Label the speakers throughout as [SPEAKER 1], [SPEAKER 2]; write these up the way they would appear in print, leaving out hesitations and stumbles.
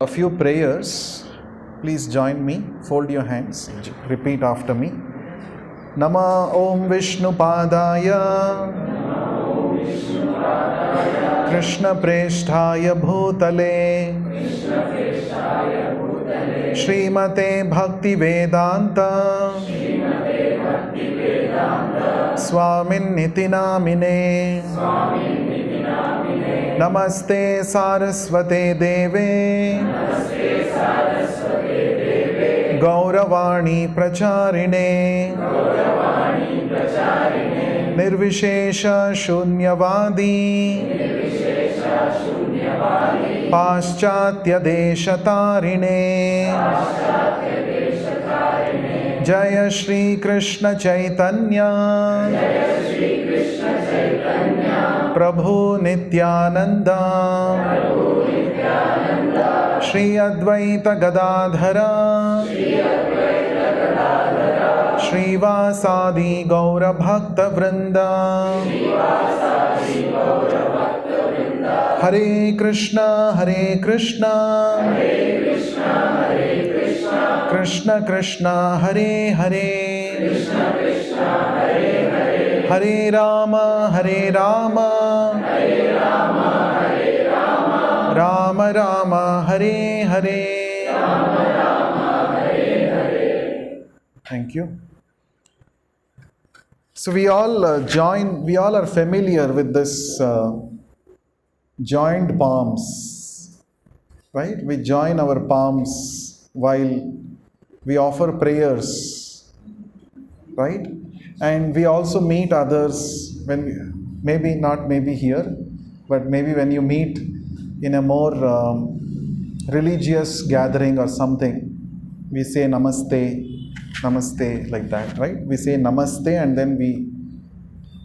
[SPEAKER 1] A few prayers. Please join me. Fold your hands. Repeat after me. Nama Om Vishnu Padaya Krishna Presthaya Bhutale Srimate Bhakti Vedanta Swamin Niti Namine Namaste Saraswate Deve Gauravani Pracharine Nirvishesha Shunyavadi Paschatya Deshatarine Jaya Shri Krishna Chaitanya Prabhu Nityananda Shri Advaita Gadadhara Shri Vasadi Gaura Bhakta Vrinda Hare Krishna Krishna Krishna Hare Hare Hare Rama Rama Rama Hare Hare. Thank you. So we all are familiar with this joined palms, right? We join our palms while we offer prayers, right? And we also meet others maybe here, but maybe when you meet in a more religious gathering or something, we say namaste like that, right? We say namaste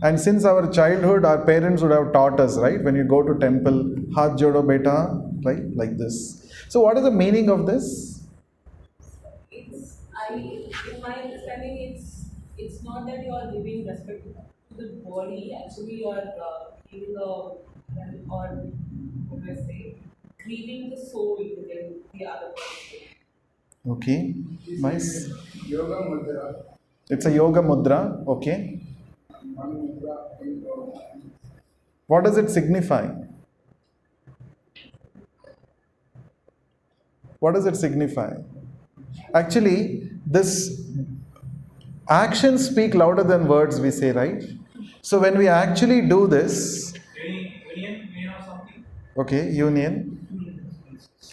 [SPEAKER 1] and since our childhood, our parents would have taught us, right? When you go to temple, haath jodo beta, right? Like this. So what is the meaning of this?
[SPEAKER 2] In my understanding, it's not that you are giving respect to the body. Actually, you are giving or what do I say, greeting the soul within the other person.
[SPEAKER 1] Okay, nice.
[SPEAKER 3] Yoga mudra.
[SPEAKER 1] It's a yoga mudra, okay. What does it signify? What does it signify? Actually, this actions speak louder than words, we say, right? So when we actually do this,
[SPEAKER 3] Union or something?
[SPEAKER 1] okay, union.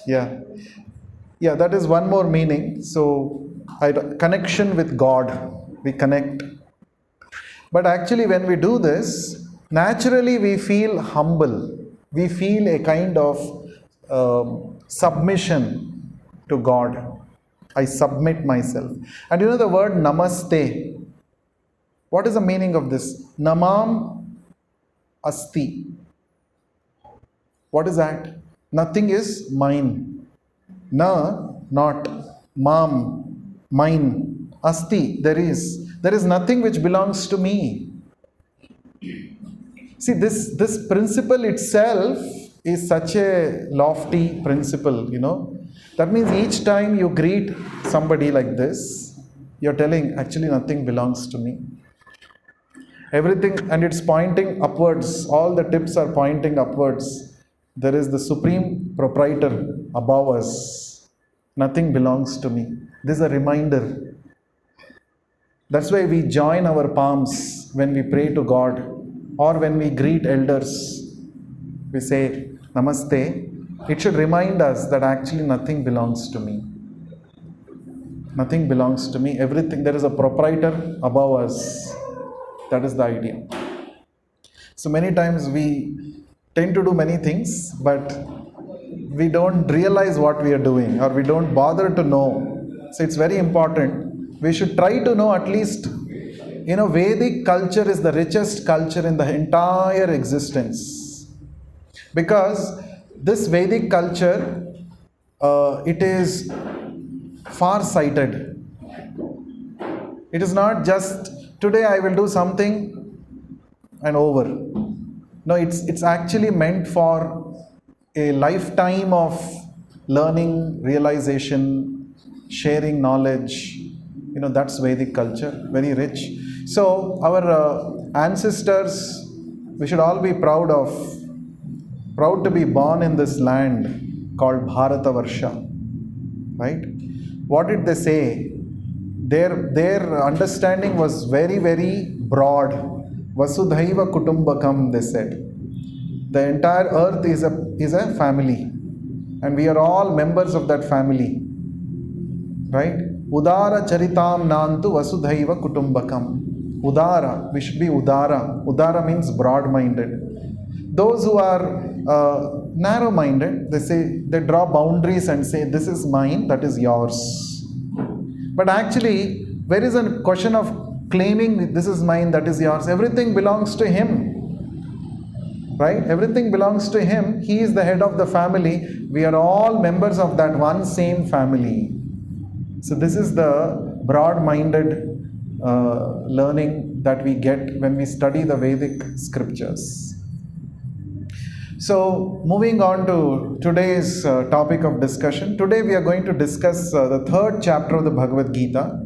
[SPEAKER 1] Yeah, that is one more meaning. So, connection with God, we connect. But actually, when we do this, naturally we feel humble. We feel a kind of submission to God. I submit myself. And you know the word namaste. What is the meaning of this? Namam asti. What is that? Nothing is mine. Na, not. Mam, mine. Asti, there is. There is nothing which belongs to me. See, this principle itself is such a lofty principle, That means each time you greet somebody like this, you're telling, actually nothing belongs to me. Everything, and it's pointing upwards. All the tips are pointing upwards. There is the supreme proprietor above us. Nothing belongs to me. This is a reminder. That's why we join our palms when we pray to God or when we greet elders. We say namaste. It should remind us that actually nothing belongs to me. Nothing belongs to me. Everything, there is a proprietor above us. That is the idea. So many times we tend to do many things, but we don't realize what we are doing, or we don't bother to know. So it's very important. We should try to know at least, Vedic culture is the richest culture in the entire existence. Because this Vedic culture, it is far-sighted. It is not just today I will do something and over. No, it's actually meant for a lifetime of learning, realization, sharing knowledge. That's Vedic culture, very rich. So our ancestors, we should all be proud to be born in this land called Bharata Varsha, right? What did they say? Their understanding was very, very broad. Vasudhaiva Kutumbakam, they said. The entire earth is a family, and we are all members of that family, right? Udara Charitam Nantu Vasudhaiva Kutumbakam. Udara, we should be Udara. Udara means broad minded. Those who are narrow minded, they draw boundaries and say, this is mine, that is yours. But actually, where is a question of claiming this is mine, that is yours? Everything belongs to him. Right? Everything belongs to him. He is the head of the family. We are all members of that one same family. So this is the broad-minded learning that we get when we study the Vedic scriptures. So moving on to today's topic of discussion. Today we are going to discuss the third chapter of the Bhagavad Gita.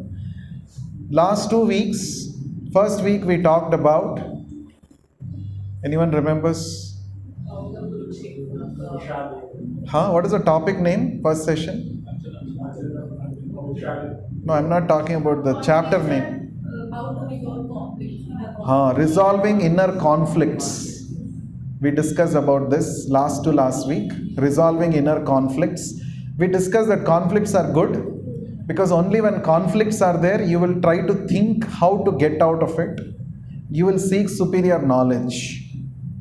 [SPEAKER 1] Last 2 weeks, first week we talked about, anyone remembers? What is the topic name? First session? No, I'm not talking about the chapter name.
[SPEAKER 2] How to resolve conflicts.
[SPEAKER 1] Resolving inner conflicts. We discussed about this last week. Resolving inner conflicts. We discussed that conflicts are good, because only when conflicts are there, you will try to think how to get out of it. You will seek superior knowledge.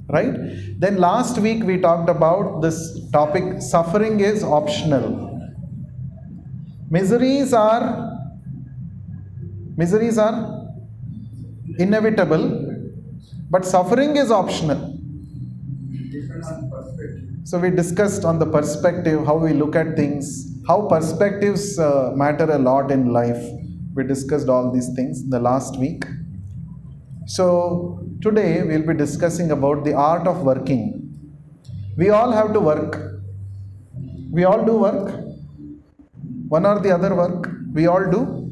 [SPEAKER 1] Right? Then last week we talked about this topic, suffering is optional. Miseries are inevitable, but suffering is optional. So we discussed on the perspective, how we look at things, how perspectives matter a lot in life. We discussed all these things in the last week. So today we'll be discussing about the art of working. We all have to work. We all do work. One or the other work. We all do.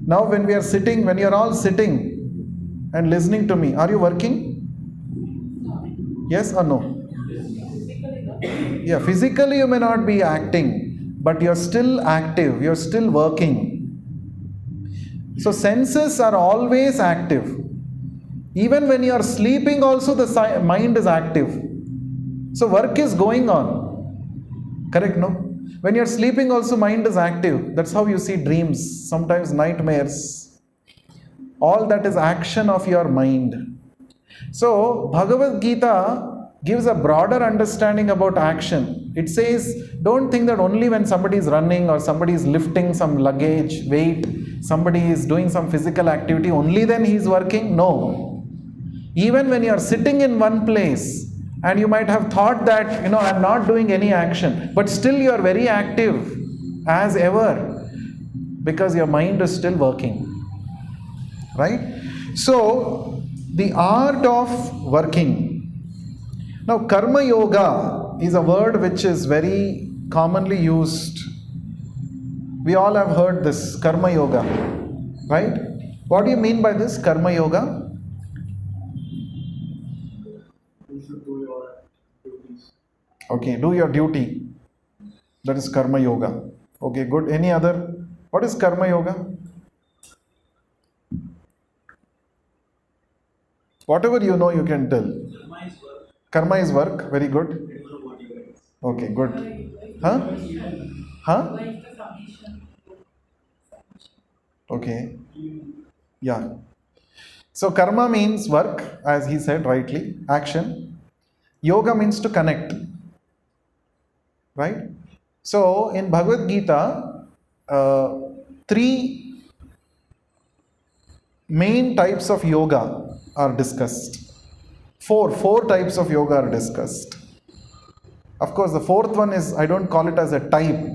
[SPEAKER 1] Now when you're all sitting and listening to me, are you working? Yes or no? Yeah, physically you may not be acting, but you're still active, you're still working. So senses are always active. Even when you are sleeping also, the mind is active. So work is going on. Correct, no? When you are sleeping also, mind is active. That's how you see dreams, sometimes nightmares. All that is action of your mind. So Bhagavad Gita gives a broader understanding about action. It says, don't think that only when somebody is running or somebody is lifting some luggage, weight, somebody is doing some physical activity, only then he is working. No. Even when you are sitting in one place and you might have thought that, I'm not doing any action, but still you are very active as ever, because your mind is still working. Right? So, the art of working. Now, karma yoga is a word which is very commonly used. We all have heard this, karma yoga, right? What do you mean by this, karma yoga?
[SPEAKER 3] You should do your duties.
[SPEAKER 1] Okay, do your duty. That is karma yoga. Okay, good. Any other? What is karma yoga? Whatever you know, you can tell.
[SPEAKER 3] Karma is work.
[SPEAKER 1] Karma is work. Very good. Okay, good. Huh? Okay. Yeah. So karma means work, as he said rightly, action. Yoga means to connect. Right? So in Bhagavad Gita, 3 main types of yoga are discussed. Four types of yoga are discussed. Of course, the fourth one is, I don't call it as a type.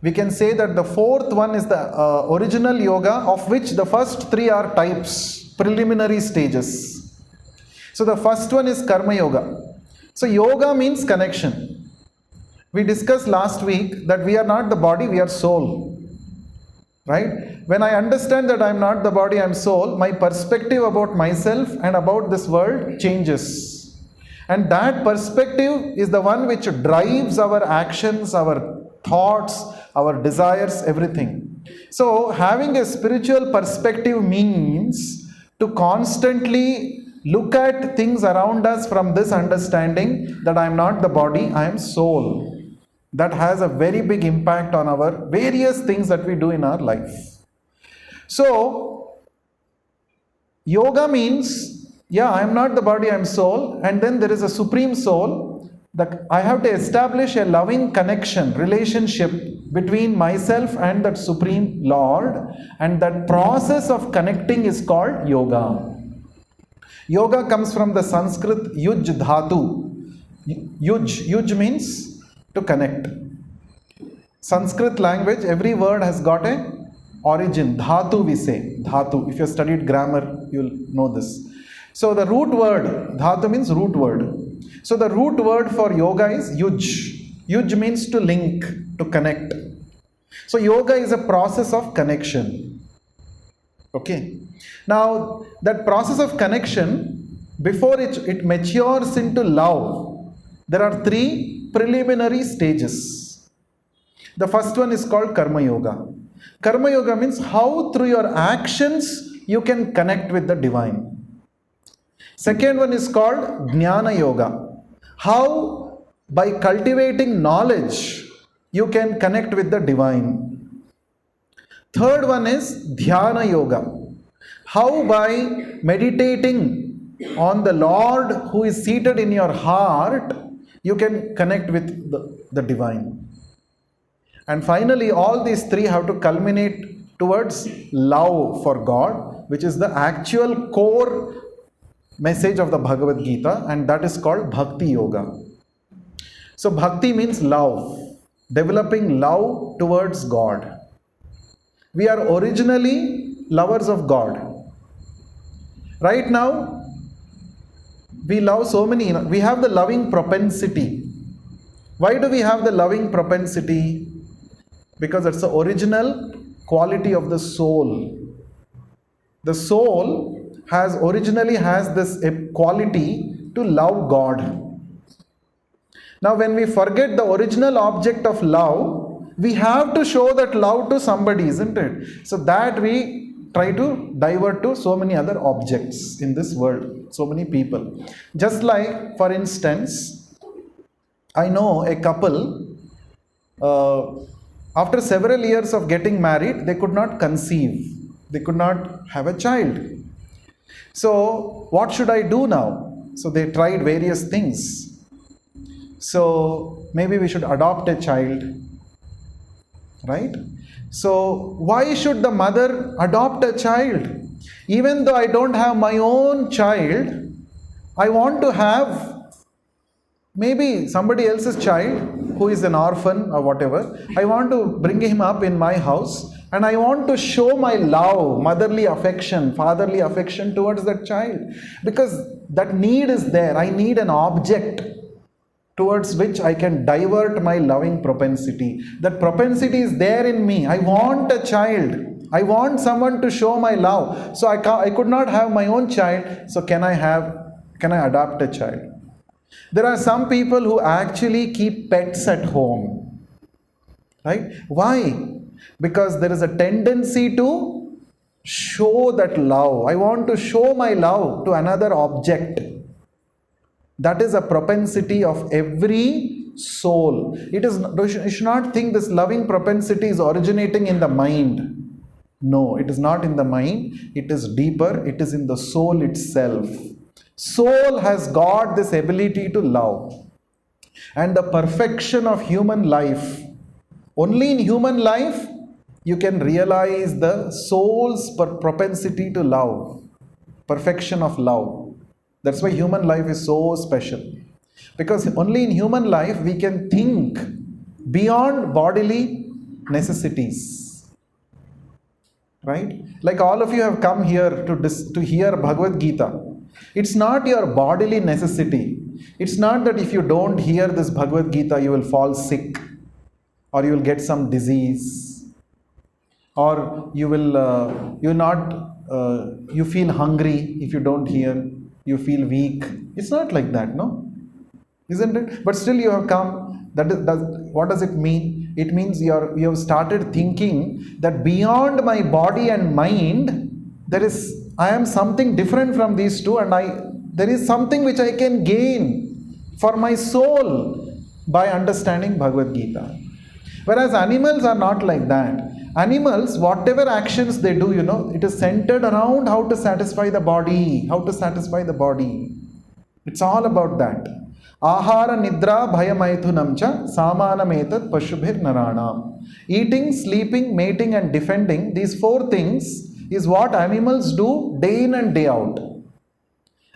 [SPEAKER 1] We can say that the fourth one is the original yoga, of which the first 3 are types, preliminary stages. So the first one is karma yoga. So yoga means connection. We discussed last week that we are not the body, we are soul. Right? When I understand that I am not the body, I am soul, my perspective about myself and about this world changes. And that perspective is the one which drives our actions, our thoughts, our desires, everything. So, having a spiritual perspective means to constantly look at things around us from this understanding that I am not the body, I am soul. That has a very big impact on our various things that we do in our life. So, yoga means, yeah, I am not the body, I am soul, and then there is a supreme soul. That I have to establish a loving connection, relationship between myself and that supreme Lord, and that process of connecting is called yoga. Yoga comes from the Sanskrit yuj dhatu. Yuj means to connect. Sanskrit language, every word has got a origin. Dhatu we say. Dhatu. If you have studied grammar, you'll know this. So the root word, dhatu means root word. So the root word for yoga is yuj. Yuj means to link, to connect. So yoga is a process of connection. Okay. Now that process of connection, before it matures into love, there are three preliminary stages. The first one is called Karma Yoga. Karma Yoga means how through your actions you can connect with the divine. Second one is called Jnana Yoga. How by cultivating knowledge you can connect with the divine. Third one is Dhyana Yoga. How by meditating on the Lord who is seated in your heart you can connect with the divine. And finally, all these three have to culminate towards love for God, which is the actual core message of the Bhagavad Gita, and that is called Bhakti Yoga. So, Bhakti means love, developing love towards God. We are originally lovers of God. Right now, we love so many, we have the loving propensity. Why do we have the loving propensity? Because it's the original quality of the soul. The soul originally has this quality to love God. Now when we forget the original object of love, we have to show that love to somebody, isn't it? So that we try to divert to so many other objects in this world, so many people. Just like, for instance, I know a couple, after several years of getting married, they could not conceive. They could not have a child. So, what should I do now? So, they tried various things. So, maybe we should adopt a child. Right? So, why should the mother adopt a child? Even though I don't have my own child, I want to have maybe somebody else's child who is an orphan or whatever. I want to bring him up in my house and I want to show my love, motherly affection, fatherly affection towards that child, because that need is there. I need an object towards which I can divert my loving propensity. That propensity is there in me. I want a child. I want someone to show my love. So I could not have my own child. So can I adopt a child? There are some people who actually keep pets at home. Right? Why? Because there is a tendency to show that love. I want to show my love to another object. That is a propensity of every soul. You should not think this loving propensity is originating in the mind. No, it is not in the mind. It is deeper. It is in the soul itself. Soul has got this ability to love. And the perfection of human life, only in human life you can realize the soul's propensity to love, perfection of love. That's why human life is so special. Because only in human life we can think beyond bodily necessities. Right? Like all of you have come here to hear Bhagavad Gita. It's not your bodily necessity. It's not that if you don't hear this Bhagavad Gita, you will fall sick, or you will get some disease, or you feel hungry if you don't hear, you feel weak. It's not like that, no? Isn't it? But still you have come. What does it mean? It means you have started thinking that beyond my body and mind, I am something different from these two, and there is something which I can gain for my soul by understanding Bhagavad Gita. Whereas animals are not like that. Animals, whatever actions they do, it is centered around how to satisfy the body, It's all about that. Ahara nidra bhayamaithunam cha samanametat pashubhir naranam. Eating, sleeping, mating and defending, these four things is what animals do day in and day out.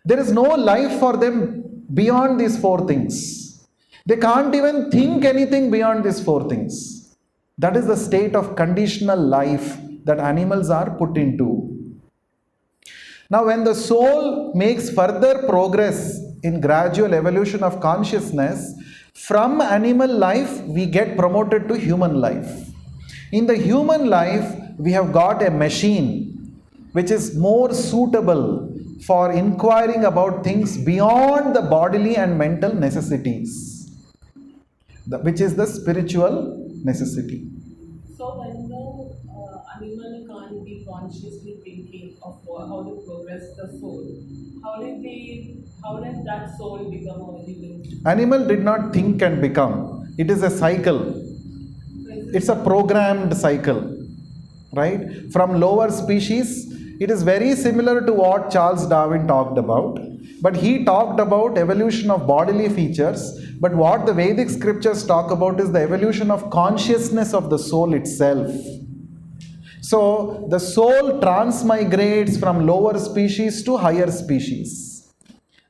[SPEAKER 1] There is no life for them beyond these four things. They can't even think anything beyond these four things. That is the state of conditional life that animals are put into. Now, when the soul makes further progress in gradual evolution of consciousness, from animal life we get promoted to human life. In the human life, we have got a machine which is more suitable for inquiring about things beyond the bodily and mental necessities, which is the spiritual necessity.
[SPEAKER 2] So when the animal can't be consciously thinking of how to progress the soul, how did that soul become a living?
[SPEAKER 1] Animal did not think and become. It is a cycle. It's a programmed cycle, right? From lower species, it is very similar to what Charles Darwin talked about. But he talked about evolution of bodily features. But what the Vedic scriptures talk about is the evolution of consciousness of the soul itself. So the soul transmigrates from lower species to higher species.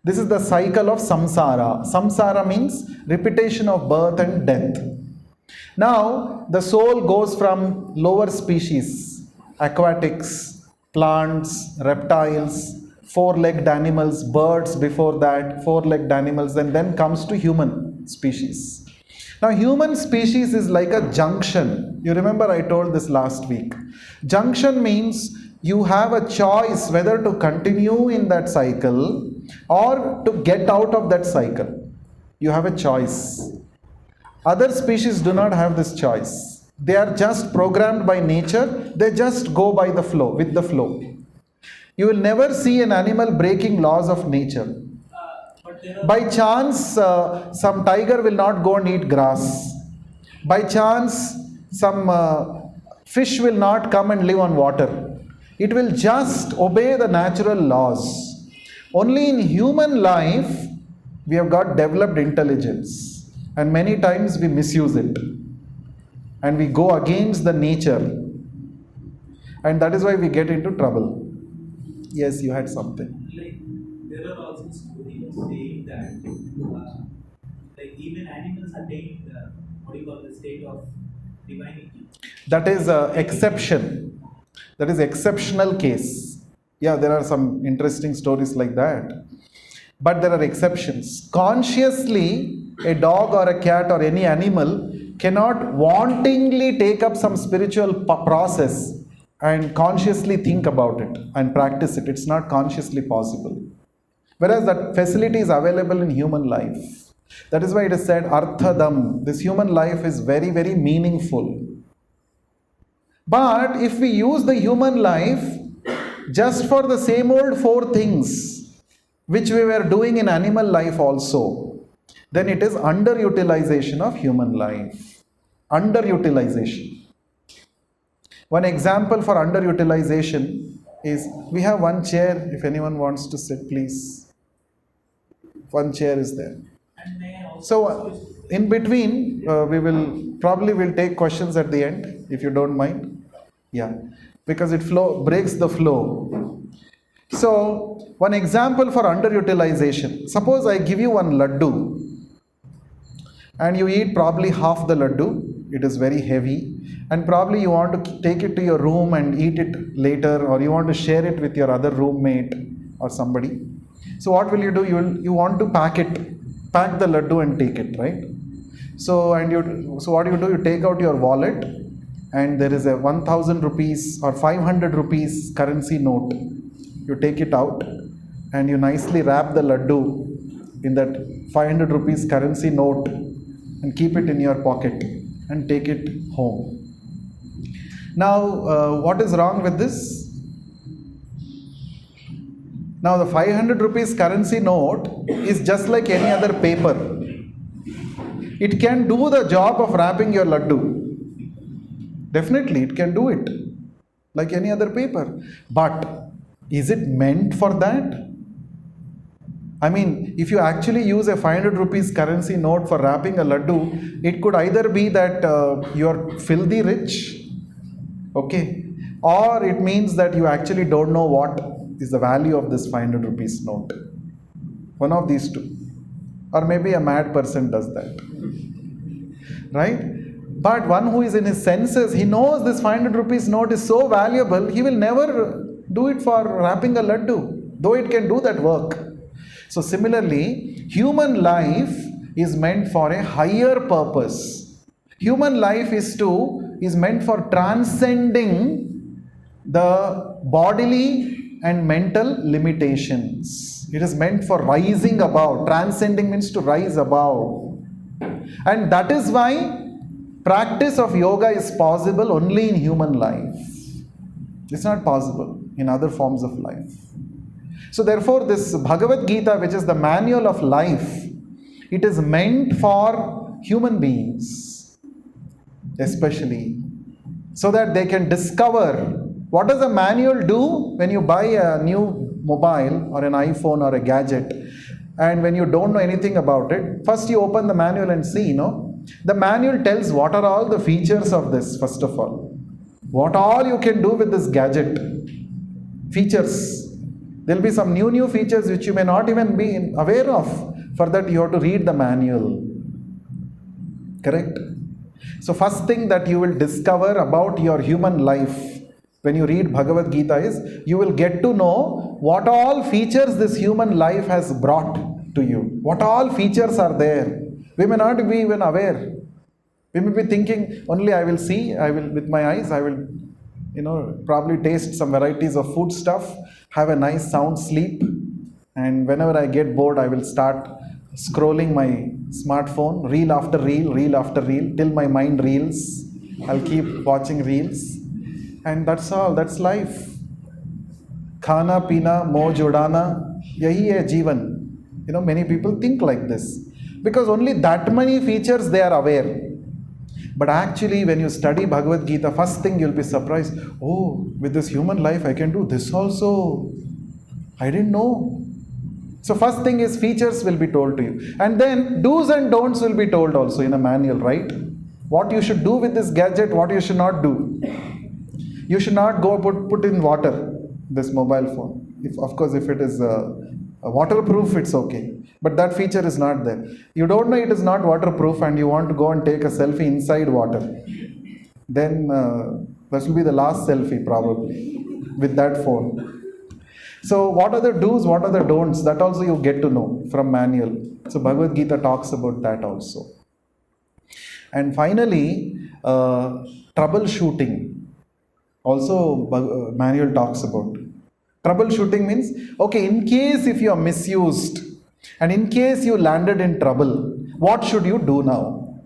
[SPEAKER 1] This is the cycle of samsara. Samsara means repetition of birth and death. Now the soul goes from lower species, aquatics, plants, reptiles, four-legged animals, birds before that, four-legged animals, and then comes to human species. Now human species is like a junction. You remember I told this last week. Junction means you have a choice whether to continue in that cycle or to get out of that cycle. You have a choice. Other species do not have this choice. They are just programmed by nature. They just go by the flow, with the flow. You will never see an animal breaking laws of nature. By chance, some tiger will not go and eat grass. By chance, some fish will not come and live on water. It will just obey the natural laws. Only in human life, we have got developed intelligence. And many times we misuse it. And we go against the nature. And that is why we get into trouble. Yes, you had something.
[SPEAKER 3] Like, there are also stories saying that like even animals attain the state of divinity.
[SPEAKER 1] That is exception. That is exceptional case. Yeah, there are some interesting stories like that. But there are exceptions. Consciously, a dog or a cat or any animal cannot wantingly take up some spiritual process and consciously think about it and practice it. It's not consciously possible. Whereas that facility is available in human life. That is why it is said, Arthadam. This human life is very, very meaningful. But if we use the human life just for the same old four things which we were doing in animal life also, then it is underutilization of human life. Underutilization. One example for underutilization is, we have one chair. If anyone wants to sit, please. One chair is there. So in between, we will take questions at the end, if you don't mind. Yeah, because it breaks the flow. So one example for underutilization. Suppose I give you one laddu and you eat probably half the laddu. It is very heavy, and probably you want to take it to your room and eat it later, or you want to share it with your other roommate or somebody. So what will you do? You want to pack it pack the laddu and take it, right? So what you do, you take out your wallet, and there is a 1000 rupees or 500 rupees currency note. You take it out and you nicely wrap the laddu in that 500 rupees currency note and keep it in your pocket and take it home. Now, what is wrong with this? Now, the 500 rupees currency note is just like any other paper. It can do the job of wrapping your laddu. Definitely, it can do it like any other paper. But is it meant for that? I mean, if you actually use a 500 rupees currency note for wrapping a laddu, it could either be that you are filthy rich, okay, or it means that you actually don't know what is the value of this 500 rupees note. One of these two. Or maybe a mad person does that. Right? But one who is in his senses, he knows this 500 rupees note is so valuable, he will never do it for wrapping a laddu, though it can do that work. So similarly, human life is meant for a higher purpose. Human life is meant for transcending the bodily and mental limitations. It is meant for rising above. Transcending means to rise above. And that is why practice of yoga is possible only in human life. It's not possible in other forms of life. So therefore, this Bhagavad Gita, which is the manual of life, it is meant for human beings, especially, so that they can discover what does a manual do when you buy a new mobile or an iPhone or a gadget, and when you don't know anything about it. First you open the manual and see, the manual tells what are all the features of this, first of all. What all you can do with this gadget. Features. There will be some new features which you may not even be aware of. For that you have to read the manual. Correct? So first thing that you will discover about your human life when you read Bhagavad Gita is, you will get to know what all features this human life has brought to you. What all features are there. We may not be even aware. We may be thinking, only I will see, I will, with my eyes, I will, probably taste some varieties of food stuff, have a nice sound sleep, and whenever I get bored, I will start scrolling my smartphone, reel after reel, till my mind reels. I'll keep watching reels, and that's all. That's life. Khana, pina, moj udana, yahi hai jeevan. Many people think like this because only that many features they are aware. But actually, when you study Bhagavad Gita, first thing you'll be surprised. Oh, with this human life, I can do this also. I didn't know. So first thing is features will be told to you. And then do's and don'ts will be told also in a manual, right? What you should do with this gadget, what you should not do. You should not go put in water, this mobile phone. Of course, if it is waterproof, it's okay. But that feature is not there. You don't know it is not waterproof and you want to go and take a selfie inside water. Then that will be the last selfie probably with that phone. So what are the do's, what are the don'ts? That also you get to know from manual. So Bhagavad Gita talks about that also. And finally, troubleshooting. Also manual talks about. Troubleshooting means, okay, in case if you are misused and in case you landed in trouble, what should you do now?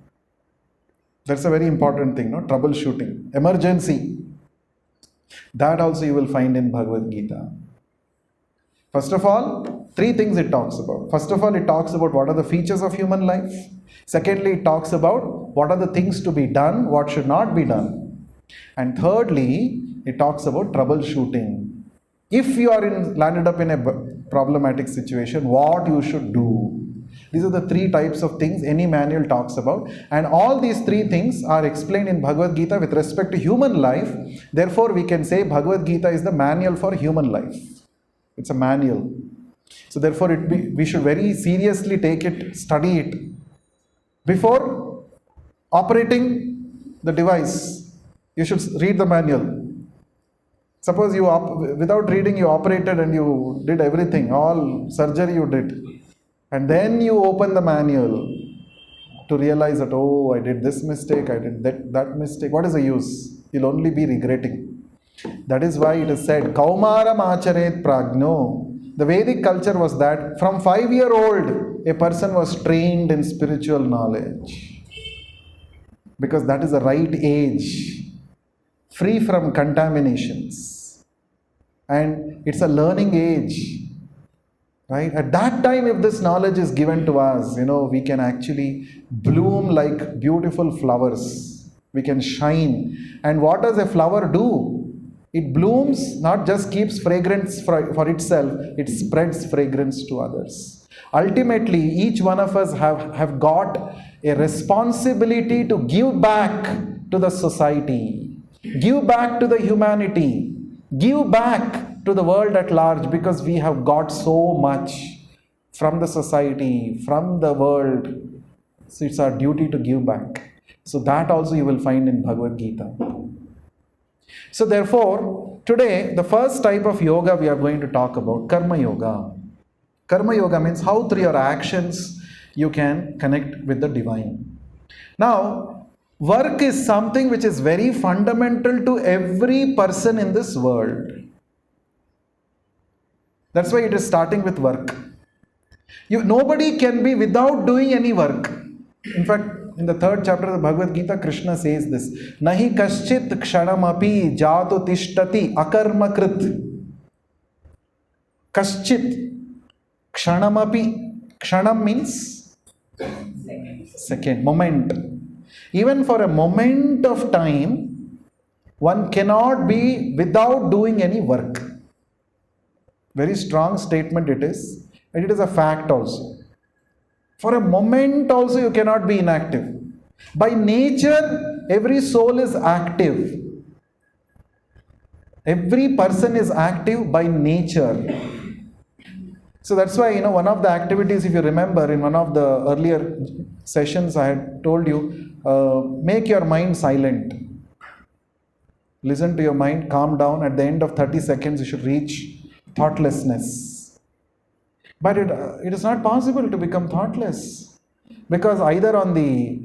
[SPEAKER 1] That's a very important thing, troubleshooting, emergency. That also you will find in Bhagavad Gita. First of all, three things it talks about. First of all, it talks about what are the features of human life. Secondly, it talks about what are the things to be done, what should not be done. And thirdly, it talks about troubleshooting. If you are landed up in a problematic situation, what you should do. These are the three types of things any manual talks about. And all these three things are explained in Bhagavad Gita with respect to human life. Therefore, we can say Bhagavad Gita is the manual for human life. It's a manual. So therefore, we should very seriously take it, study it. Before operating the device, you should read the manual. Suppose without reading you operated and you did everything, all surgery you did. And then you open the manual to realize that, oh, I did this mistake, I did that mistake. What is the use? You'll only be regretting. That is why it is said, Kaumaram acharet pragno. The Vedic culture was that from 5 year old, a person was trained in spiritual knowledge. Because that is the right age, free from contaminations. And it's a learning age. Right? At that time, if this knowledge is given to us, we can actually bloom like beautiful flowers. We can shine. And what does a flower do? It blooms, not just keeps fragrance for itself, it spreads fragrance to others. Ultimately, each one of us have got a responsibility to give back to the society, give back to the humanity, give back to the world at large, because we have got so much from the society, from the world. So it's our duty to give back. So that also you will find in Bhagavad Gita. So therefore, today the first type of yoga we are going to talk about, Karma Yoga. Karma Yoga means how through your actions you can connect with the divine. Now, work is something which is very fundamental to every person in this world. That's why it is starting with work. Nobody can be without doing any work. In fact, in the 3rd chapter of the Bhagavad Gita, Krishna says this, Nahi kaschit kshanamapi jato tishtati akarmakrit. Kaschit kshanamapi. Kshanam means second, moment. Even for a moment of time, one cannot be without doing any work. Very strong statement it is, and it is a fact also. For a moment also you cannot be inactive. By nature, every soul is active. Every person is active by nature. So that's why, one of the activities, if you remember, in one of the earlier sessions, I had told you, make your mind silent. Listen to your mind, calm down. At the end of 30 seconds, you should reach thoughtlessness. But it is not possible to become thoughtless, because either on the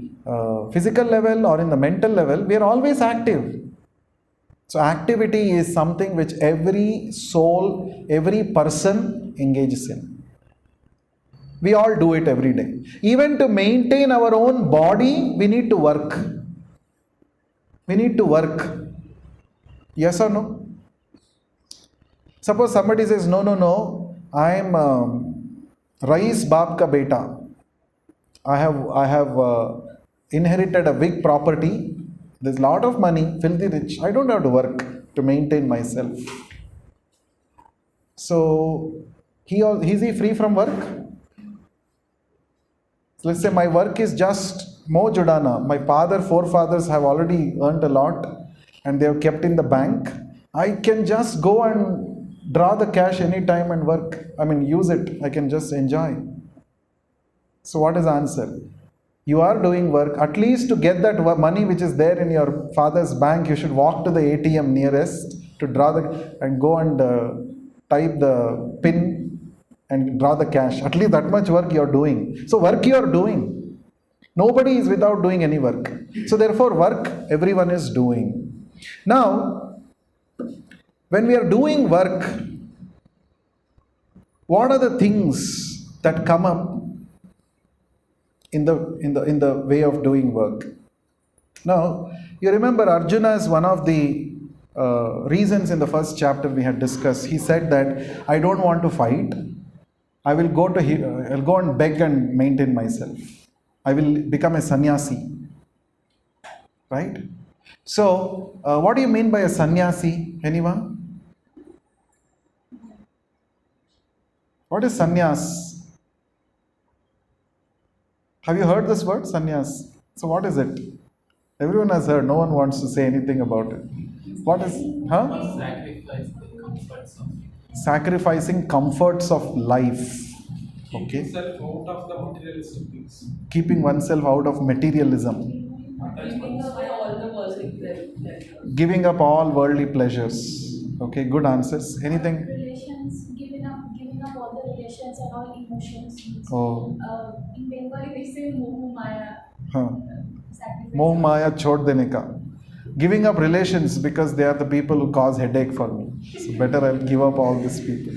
[SPEAKER 1] physical level or in the mental level, we are always active. So activity is something which every soul, every person engages in. We all do it every day. Even to maintain our own body, we need to work. We need to work. Yes or no? Suppose somebody says, no, I am Rais Baap ka beta. I have inherited a big property. There's a lot of money, filthy rich. I don't have to work to maintain myself. So, is he free from work? Let's say my work is just mo judana. My forefathers have already earned a lot and they have kept in the bank. I can just go and draw the cash anytime and work. Use it. I can just enjoy. So what is the answer? You are doing work. At least to get that money which is there in your father's bank, you should walk to the ATM nearest to draw and go and type the pin and draw the cash. At least that much work you are doing. So work you are doing. Nobody is without doing any work. So therefore work everyone is doing. Now, when we are doing work, what are the things that come up in the way of doing work? Now, you remember Arjuna is one of the reasons in the first chapter we had discussed. He said that I don't want to fight. I'll go and beg and maintain myself. I will become a sannyasi. Right? So, what do you mean by a sannyasi? Anyone? What is sannyas? Have you heard this word, sannyas? So what is it? Everyone has heard. No one wants to say anything about it. What is? Sacrificing comforts of life. Okay. Keeping oneself out of materialism. Giving up all worldly pleasures. Okay, good answers. Anything?
[SPEAKER 4] Relations, giving up all the relations and all emotions.
[SPEAKER 1] Oh.
[SPEAKER 4] In Bengali we say Mohu Maya.
[SPEAKER 1] Huh.
[SPEAKER 4] Sacrifice.
[SPEAKER 1] Moh Maya chhod dene ka. Giving up relations because they are the people who cause headache for me. So better I'll give up all these people.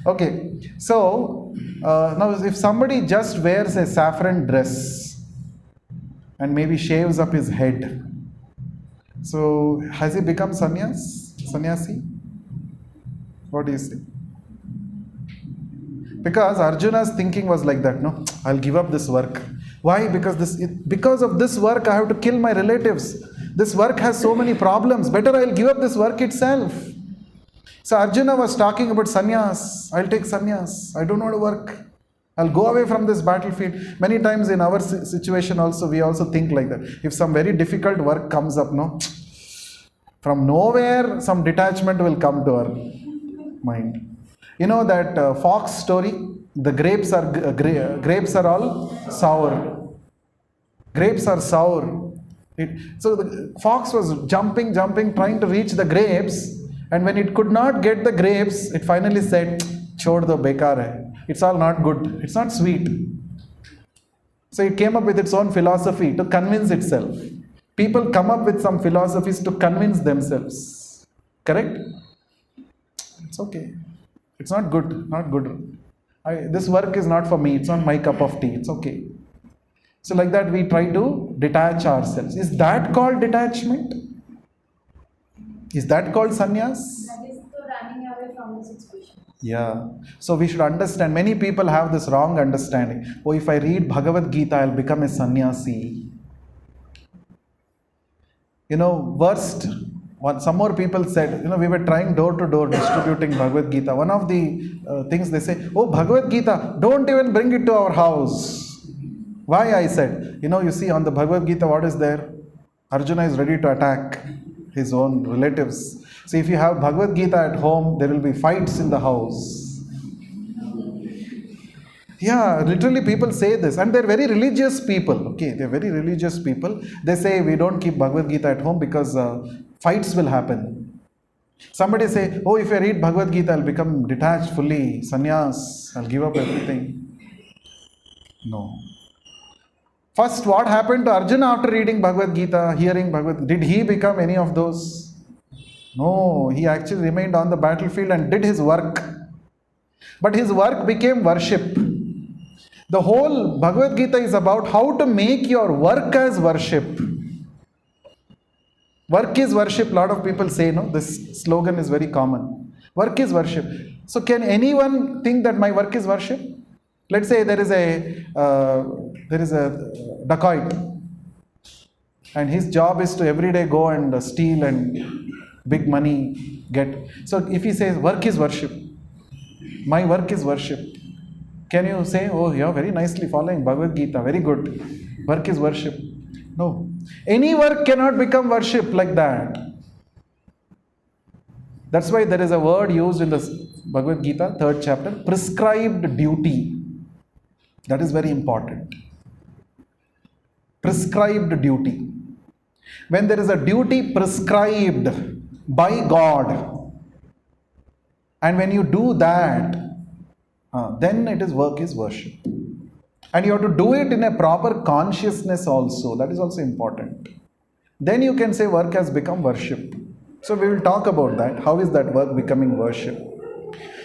[SPEAKER 1] Okay, so now if somebody just wears a saffron dress and maybe shaves up his head, so has he become sannyasi? What do you say? Because Arjuna's thinking was like that, no, I'll give up this work. Why? Because of this work I have to kill my relatives. This work has so many problems. Better I'll give up this work itself. So Arjuna was talking about sannyas. I'll take sannyas. I don't want to work. I'll go away from this battlefield. Many times in our situation also, we also think like that. If some very difficult work comes up, no, from nowhere some detachment will come to our mind. You know that fox story? The grapes are all sour. Grapes are sour. So the fox was jumping, trying to reach the grapes, and when it could not get the grapes, it finally said, "Chhod do, bekar hai. It's all not good. It's not sweet." So it came up with its own philosophy to convince itself. People come up with some philosophies to convince themselves. Correct? It's okay. It's not good. Not good. This work is not for me. It's not my cup of tea. It's okay. So like that we try to detach ourselves. Is that called detachment? Is that called sannyas?
[SPEAKER 4] That is the running away from the situation.
[SPEAKER 1] Yeah. So we should understand. Many people have this wrong understanding. Oh, if I read Bhagavad Gita, I'll become a sannyasi. Some more people said, we were trying door to door distributing Bhagavad Gita. One of the things they say, oh, Bhagavad Gita, don't even bring it to our house. Why? I said, you see on the Bhagavad Gita, what is there? Arjuna is ready to attack his own relatives. So if you have Bhagavad Gita at home, there will be fights in the house. Yeah, literally people say this, and they're very religious people. Okay, they're very religious people. They say we don't keep Bhagavad Gita at home because fights will happen. Somebody say, oh, if I read Bhagavad Gita, I'll become detached fully, sannyas, I'll give up everything. No. First, what happened to Arjuna after reading Bhagavad Gita, hearing Bhagavad Gita? Did he become any of those? No, he actually remained on the battlefield and did his work. But his work became worship. The whole Bhagavad Gita is about how to make your work as worship. Work is worship. A lot of people say, no, this slogan is very common. Work is worship. So can anyone think that my work is worship? Let's say there is a dacoit, and his job is to every day go and steal and big money get. So if he says work is worship, my work is worship, can you say, oh, you're very nicely following Bhagavad Gita, very good, work is worship? No. Any work cannot become worship like that. That's why there is a word used in the Bhagavad Gita, 3rd chapter, prescribed duty. That is very important. Prescribed duty. When there is a duty prescribed by God, and when you do that, then it is work is worship. And you have to do it in a proper consciousness also. That is also important. Then you can say work has become worship. So we will talk about that. How is that work becoming worship?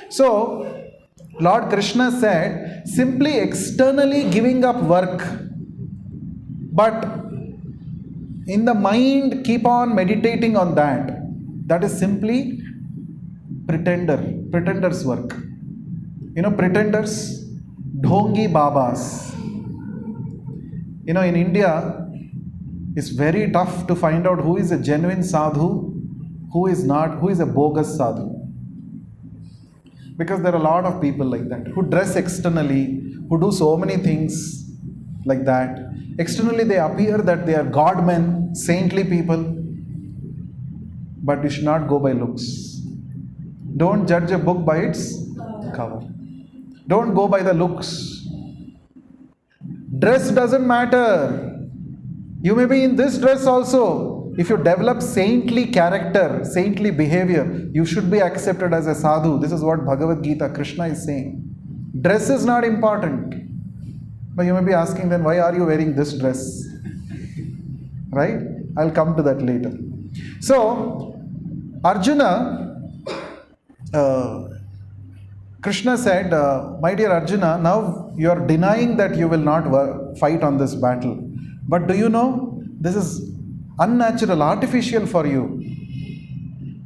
[SPEAKER 1] So Lord Krishna said, simply externally giving up work, but in the mind keep on meditating on that. That is simply pretender's work. Pretenders, dhongi babas. In India, it's very tough to find out who is a genuine sadhu, who is not, who is a bogus sadhu. Because there are a lot of people like that, who dress externally, who do so many things like that. Externally they appear that they are godmen, saintly people, but you should not go by looks. Don't judge a book by its cover. Don't go by the looks. Dress doesn't matter. You may be in this dress also. If you develop saintly character, saintly behavior, you should be accepted as a sadhu. This is what Bhagavad Gita, Krishna is saying. Dress is not important. But you may be asking then, why are you wearing this dress? Right? I'll come to that later. So, Arjuna, Krishna said, my dear Arjuna, now you are denying that you will not fight on this battle. But do you know, this is unnatural, artificial for you.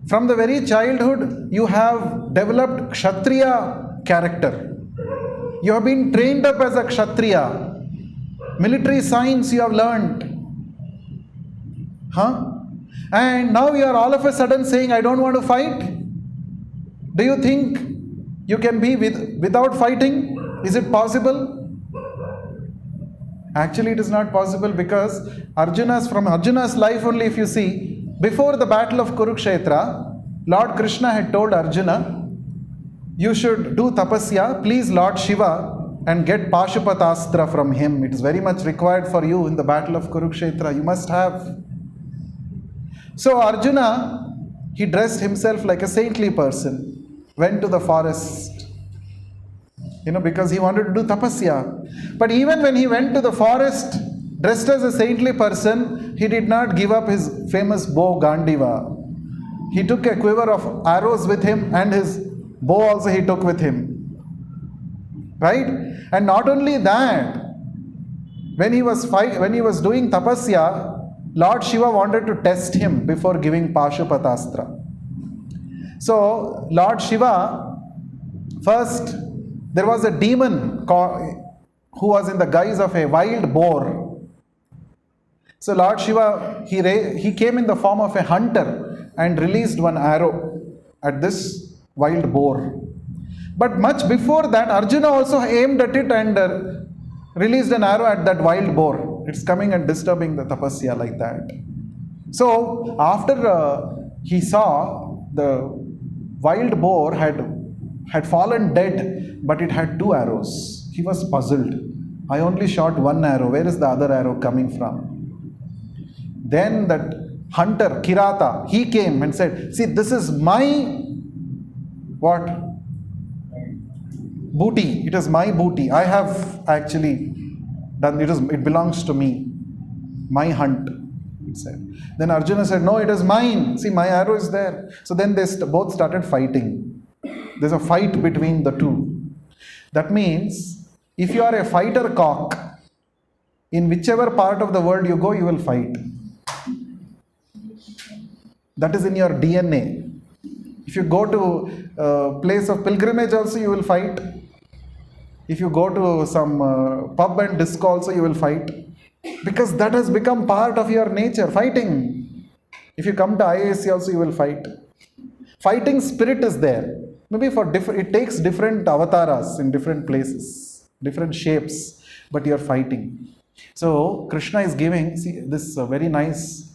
[SPEAKER 1] From the very childhood, you have developed Kshatriya character. You have been trained up as a Kshatriya. Military science you have learned. And now you are all of a sudden saying, I don't want to fight. Do you think you can be without fighting? Is it possible? Actually, it is not possible, because from Arjuna's life only, if you see, before the battle of Kurukshetra, Lord Krishna had told Arjuna, you should do tapasya, please Lord Shiva, and get Pashupatastra from him. It is very much required for you in the battle of Kurukshetra. You must have. So Arjuna, he dressed himself like a saintly person, went to the forest, because he wanted to do tapasya. But even when he went to the forest, dressed as a saintly person, he did not give up his famous bow Gandiva. He took a quiver of arrows with him, and his bow also he took with him. Right? And not only that, when he was doing tapasya, Lord Shiva wanted to test him before giving Pashupatastra. So, Lord Shiva, first, there was a demon who was in the guise of a wild boar. So, Lord Shiva, he came in the form of a hunter and released one arrow at this wild boar. But much before that, Arjuna also aimed at it and released an arrow at that wild boar. It's coming and disturbing the tapasya like that. So, after he saw the wild boar had fallen dead, but it had 2 arrows, he was puzzled. I only shot 1 arrow. Where is the other arrow coming from? Then that hunter, Kirata, he came and said, see, this is my what? Booty. It is my booty. I have actually done it. It belongs to me. My hunt, it said. Then Arjuna said, no, it is mine. See, my arrow is there. So then they both started fighting. There's a fight between the two. That means, if you are a fighter cock, in whichever part of the world you go, you will fight. That is in your DNA. If you go to a place of pilgrimage also, you will fight. If you go to some pub and disco also, you will fight. Because that has become part of your nature, fighting. If you come to IISc also, you will fight. Fighting spirit is there. Maybe it takes different avatars in different places, different shapes, but you are fighting. So Krishna is giving this very nice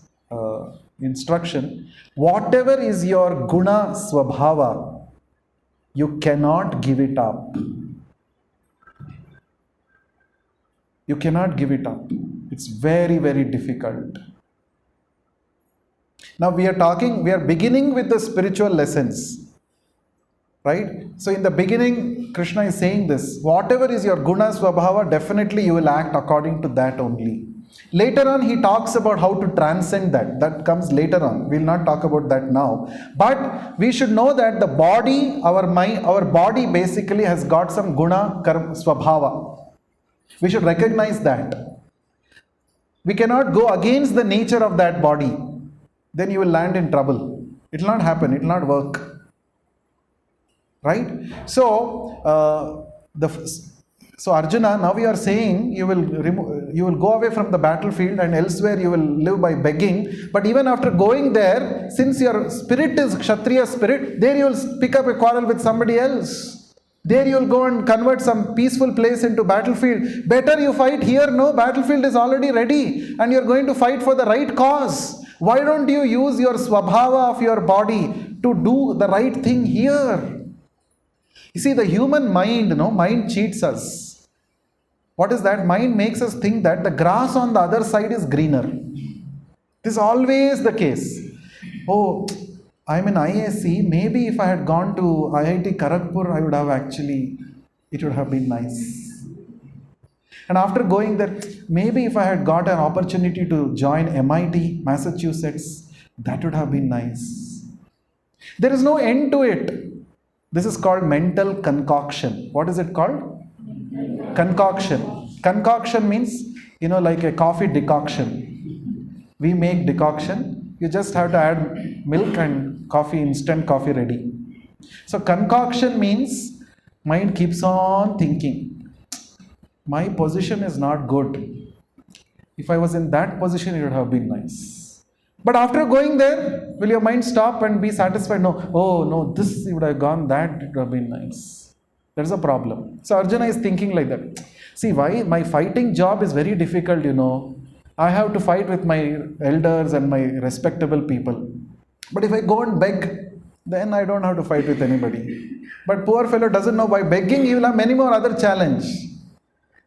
[SPEAKER 1] instruction. Whatever is your guna swabhava, you cannot give it up. You cannot give it up. It's very, very difficult. Now we are beginning with the spiritual lessons. Right? So in the beginning, Krishna is saying this. Whatever is your guna swabhava, definitely you will act according to that only. Later on, he talks about how to transcend that. That comes later on. We will not talk about that now. But we should know that the body, our mind, our body basically has got some guna swabhava. We should recognize that. We cannot go against the nature of that body. Then you will land in trouble. It will not happen. It will not work. Right? So, so Arjuna, now we are saying you will go away from the battlefield and elsewhere you will live by begging. But even after going there, since your spirit is Kshatriya spirit, there you will pick up a quarrel with somebody else. There you will go and convert some peaceful place into battlefield. Better you fight here. No, battlefield is already ready and you are going to fight for the right cause. Why don't you use your swabhava of your body to do the right thing here? You see, the human mind, mind cheats us. What is that? Mind makes us think that the grass on the other side is greener. This is always the case. Oh, I'm in IISc. Maybe if I had gone to IIT Kharagpur, I would have actually It would have been nice. And after going there, maybe if I had got an opportunity to join MIT, Massachusetts, that would have been nice. There is no end to it. This is called mental concoction. What is it called? Concoction. Concoction means, like a coffee decoction. We make decoction. You just have to add milk and coffee, instant coffee ready. So concoction means mind keeps on thinking. My position is not good. If I was in that position, it would have been nice. But after going there, will your mind stop and be satisfied? No. Oh no, this would have gone, that it would have been nice. There's a problem. So Arjuna is thinking like that. See, why my fighting job is very difficult, I have to fight with my elders and my respectable people. But if I go and beg, then I don't have to fight with anybody. But poor fellow doesn't know, by begging he will have many more other challenge.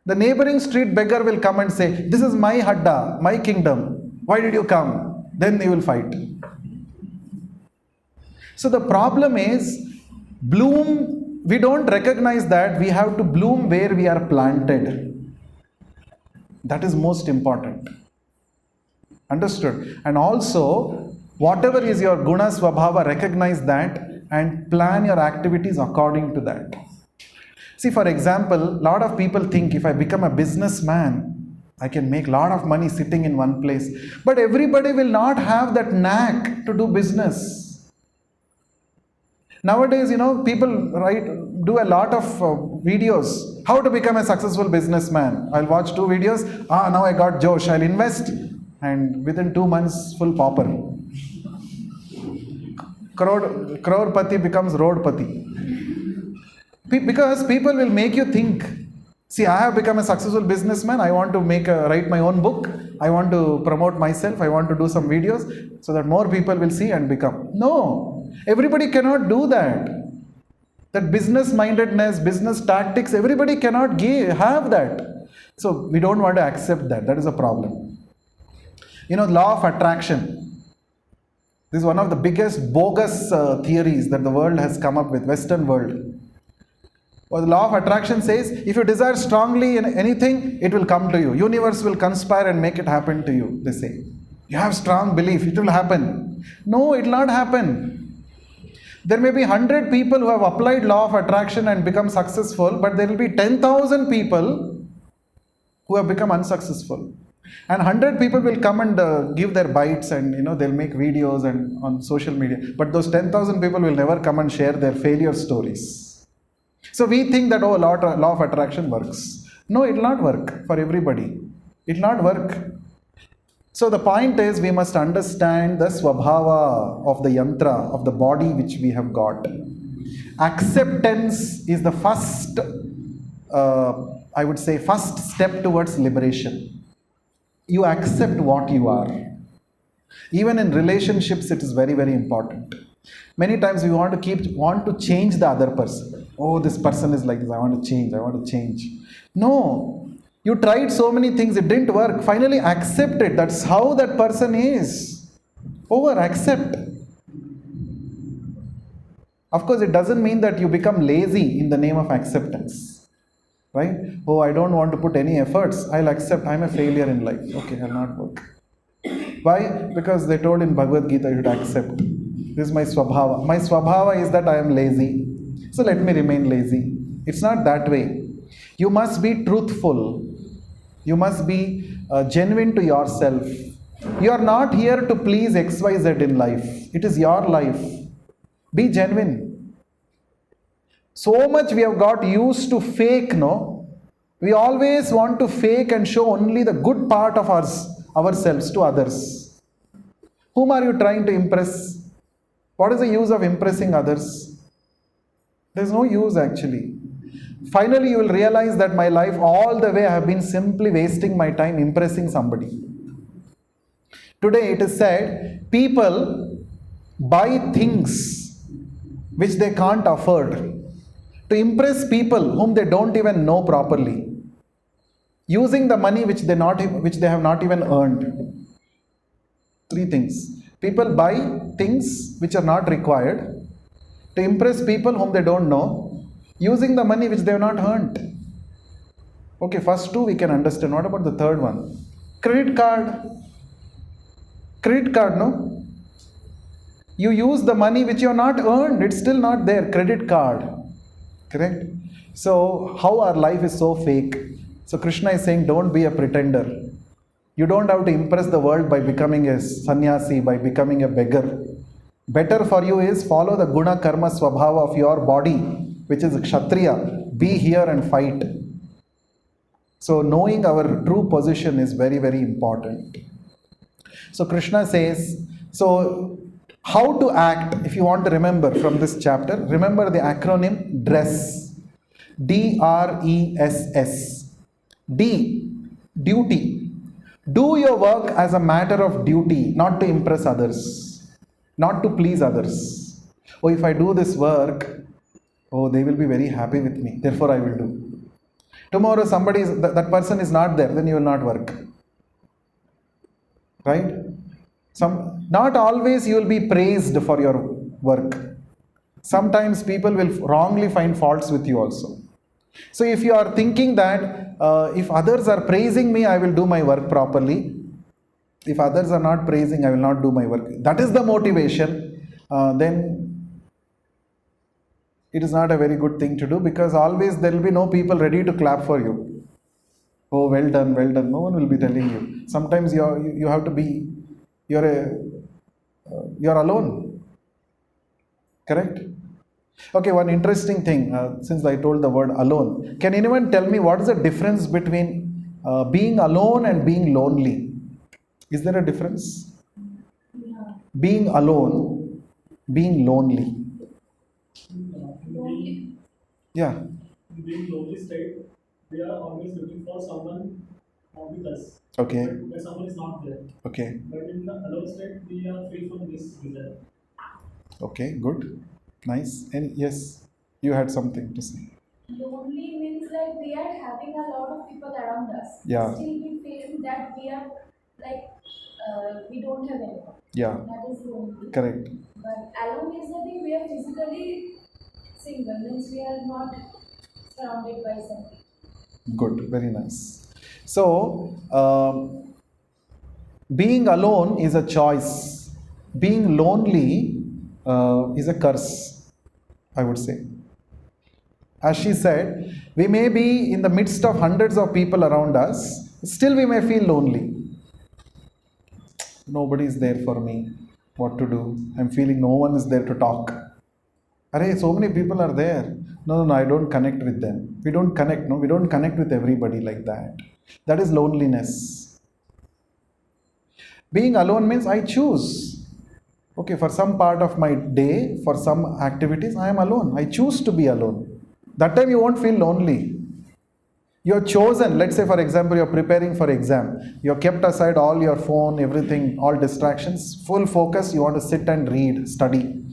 [SPEAKER 1] The neighboring street beggar will come and say, this is my hadda, my kingdom. Why did you come? Then they will fight. So the problem is, bloom, we don't recognize that we have to bloom where we are planted. That is most important. Understood? And also, whatever is your guna swabhava, recognize that and plan your activities according to that. See, for example, a lot of people think if I become a businessman, I can make a lot of money sitting in one place. But everybody will not have that knack to do business. Nowadays, people do a lot of videos. How to become a successful businessman. I'll watch 2 videos. Now I got Josh. I'll invest. And within 2 months, full pauper. Crorepati becomes roadpati. Because people will make you think, see, I have become a successful businessman, I want to write my own book, I want to promote myself, I want to do some videos so that more people will see and become. No, everybody cannot do that. That business mindedness, business tactics, everybody cannot have that. So we don't want to accept that. That is a problem. Law of attraction. This is one of the biggest bogus theories that the world has come up with, Western world. Well, the law of attraction says, if you desire strongly in anything, it will come to you. Universe will conspire and make it happen to you, they say. You have strong belief, it will happen. No, it will not happen. There may be 100 people who have applied law of attraction and become successful, but there will be 10,000 people who have become unsuccessful. And 100 people will come and give their bites and they'll make videos and on social media. But those 10,000 people will never come and share their failure stories. So we think that, law of attraction works. No, it will not work for everybody. It will not work. So the point is, we must understand the swabhava of the yantra, of the body which we have got. Acceptance is the first, I would say, first step towards liberation. You accept what you are. Even in relationships, it is very, very important. Many times we want to change the other person. Oh, this person is like this, I want to change. No, you tried so many things, it didn't work. Finally accept it. That's how that person is. Accept. Of course, it doesn't mean that you become lazy in the name of acceptance. Right? Oh, I don't want to put any efforts. I'll accept I'm a failure in life. Okay, I'll not work. Why? Because they told in Bhagavad Gita you should accept. This is my swabhava. My swabhava is that I am lazy. So let me remain lazy. It's not that way. You must be truthful. You must be genuine to yourself. You are not here to please XYZ in life. It is your life. Be genuine. So much we have got used to fake, no? We always want to fake and show only the good part of ourselves to others. Whom are you trying to impress? What is the use of impressing others? There is no use actually. Finally, you will realize that my life all the way I have been simply wasting my time impressing somebody. Today it is said, people buy things which they can't afford to impress people whom they don't even know properly, using the money which they have not even earned. 3 things. People buy things which are not required to impress people whom they don't know, Using the money which they have not earned. Okay, first two we can understand. What about the third one? Credit card. Credit card, no? You use the money which you have not earned. It's still not there. Credit card. Correct? So, how our life is so fake. So, Krishna is saying, don't be a pretender. You don't have to impress the world by becoming a sannyasi, by becoming a beggar. Better for you is follow the guna karma swabhava of your body, which is kshatriya. Be here and fight. So, knowing our true position is very, very important. So, Krishna says, so how to act, if you want to remember from this chapter, remember the acronym DRESS. DRESS. D, duty. Do your work as a matter of duty, not to impress others, not to please others. Oh, if I do this work, oh, they will be very happy with me, therefore I will do. Tomorrow somebody is, that person is not there, then you will not work. Right? Not always you will be praised for your work. Sometimes people will wrongly find faults with you also. So if you are thinking that if others are praising me, I will do my work properly. If others are not praising, I will not do my work. That is the motivation. Then it is not a very good thing to do, because always there will be no people ready to clap for you. Oh, well done, well done. No one will be telling you. Sometimes you have to be, you're alone. Correct? Okay, one interesting thing, since I told the word alone. Can anyone tell me what is the difference between being alone and being lonely? Is there a difference?
[SPEAKER 4] Yeah.
[SPEAKER 1] Being alone, being lonely.
[SPEAKER 4] Lonely.
[SPEAKER 1] Yeah.
[SPEAKER 5] In being lonely state, we are always looking for someone with us.
[SPEAKER 1] Okay.
[SPEAKER 5] Where someone is not there.
[SPEAKER 1] Okay.
[SPEAKER 5] But in the alone state, we are free from this desire.
[SPEAKER 1] Okay, good. Nice. And yes, you had something to say.
[SPEAKER 4] Lonely means like we are having a lot of people around us.
[SPEAKER 1] Yeah.
[SPEAKER 4] Still we feel that we are like we don't have anyone.
[SPEAKER 1] Yeah.
[SPEAKER 4] That is lonely.
[SPEAKER 1] Correct.
[SPEAKER 4] But alone is the thing we are physically single, means we are not surrounded by something.
[SPEAKER 1] Good. Very nice. So, being alone is a choice. Being lonely is a curse, I would say. As she said, we may be in the midst of hundreds of people around us, still we may feel lonely. Nobody is there for me. What to do? I'm feeling no one is there to talk. Array, so many people are there. No, I don't connect with them. We don't connect, no? We don't connect with everybody like that. That is loneliness. Being alone means I choose. Okay, for some part of my day, for some activities, I am alone. I choose to be alone. That time you won't feel lonely. You're chosen. Let's say, for example, you're preparing for exam. You've kept aside all your phone, everything, all distractions, full focus. You want to sit and read, study.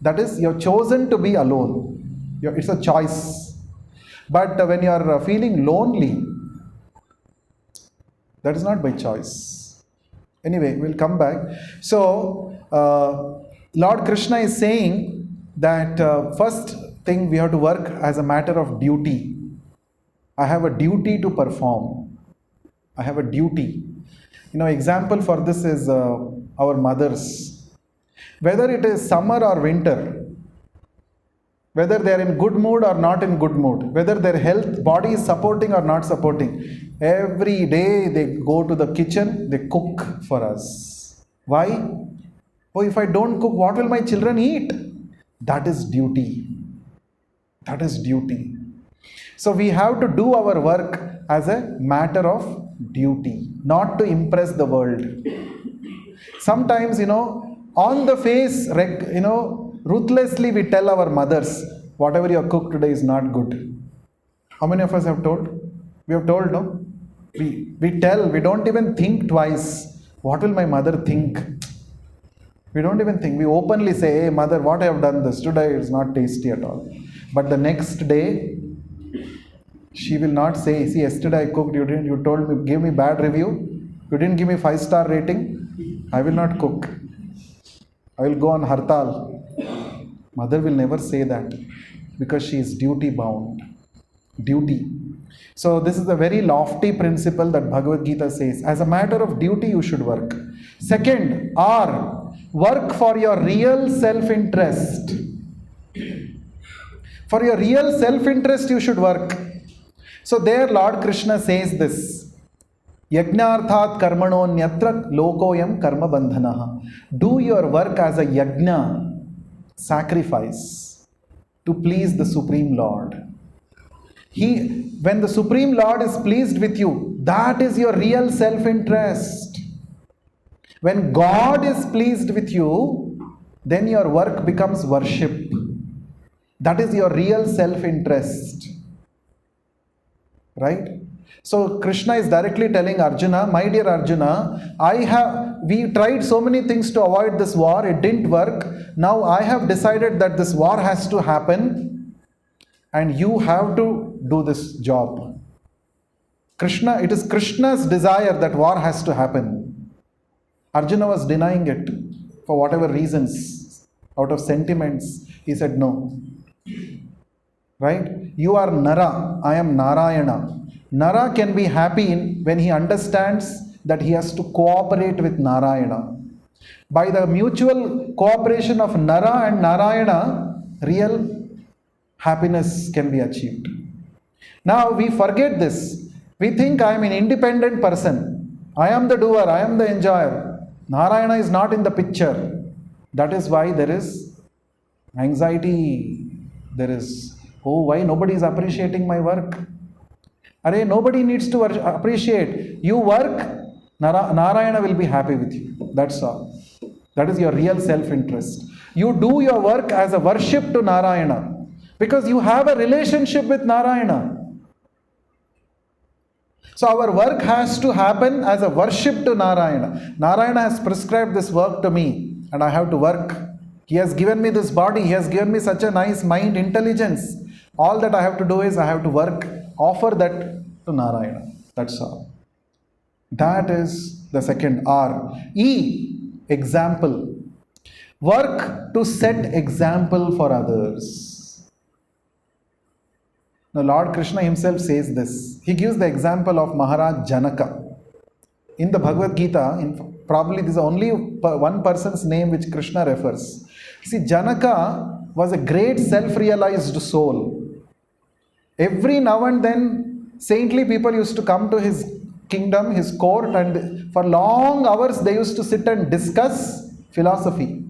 [SPEAKER 1] That is, you're chosen to be alone. It's a choice. But when you're feeling lonely, that is not by choice. Anyway, we'll come back. So, Lord Krishna is saying that first thing we have to work as a matter of duty. I have a duty to perform. I have a duty. Example for this is our mothers. Whether it is summer or winter, whether they are in good mood or not in good mood, whether their health, body is supporting or not supporting, every day they go to the kitchen, they cook for us. Why? Oh, if I don't cook, what will my children eat? That is duty. That is duty. So we have to do our work as a matter of duty, not to impress the world. Sometimes, on the face, ruthlessly we tell our mothers, whatever you have cooked today is not good. How many of us have told? We have told, no? We tell, we don't even think twice. What will my mother think? We don't even think. We openly say, hey mother, what I have done this today is not tasty at all. But the next day, she will not say, see, yesterday I cooked, you told me, give me bad review, you didn't give me 5-star rating, I will not cook. I will go on hartal. Mother will never say that. because she is duty bound. Duty. So this is a very lofty principle that Bhagavad Gita says. As a matter of duty, you should work. Second, R, work for your real self-interest. For your real self-interest, you should work. So there Lord Krishna says this. Yajnarthat karmano nyatra lokoyam karma bandhanaha. Do your work as a yajna, sacrifice, to please the Supreme Lord. When the Supreme Lord is pleased with you, that is your real self-interest. When God is pleased with you, then your work becomes worship. That is your real self-interest. Right? So Krishna is directly telling Arjuna, my dear Arjuna, we tried so many things to avoid this war, it didn't work. Now I have decided that this war has to happen and you have to do this job. It is Krishna's desire that war has to happen. Arjuna was denying it for whatever reasons. Out of sentiments, he said no. Right? You are Nara, I am Narayana. Nara can be happy when he understands that he has to cooperate with Narayana. By the mutual cooperation of Nara and Narayana, real happiness can be achieved. Now we forget this. We think I am an independent person. I am the doer, I am the enjoyer. Narayana is not in the picture. That is why there is anxiety. There is, oh, why nobody is appreciating my work? Arey, nobody needs to appreciate. You work, Narayana will be happy with you. That's all. That is your real self-interest. You do your work as a worship to Narayana because you have a relationship with Narayana. So our work has to happen as a worship to Narayana. Narayana has prescribed this work to me and I have to work. He has given me this body. He has given me such a nice mind, intelligence. All that I have to do is I have to work, offer that to Narayana. That's all. That is the second R. E, example. Work to set example for others. Now Lord Krishna himself says this. He gives the example of Maharaj Janaka. In the Bhagavad Gita, probably this is only one person's name which Krishna refers. See, Janaka was a great self-realized soul. Every now and then, saintly people used to come to his kingdom, his court, and for long hours they used to sit and discuss philosophy.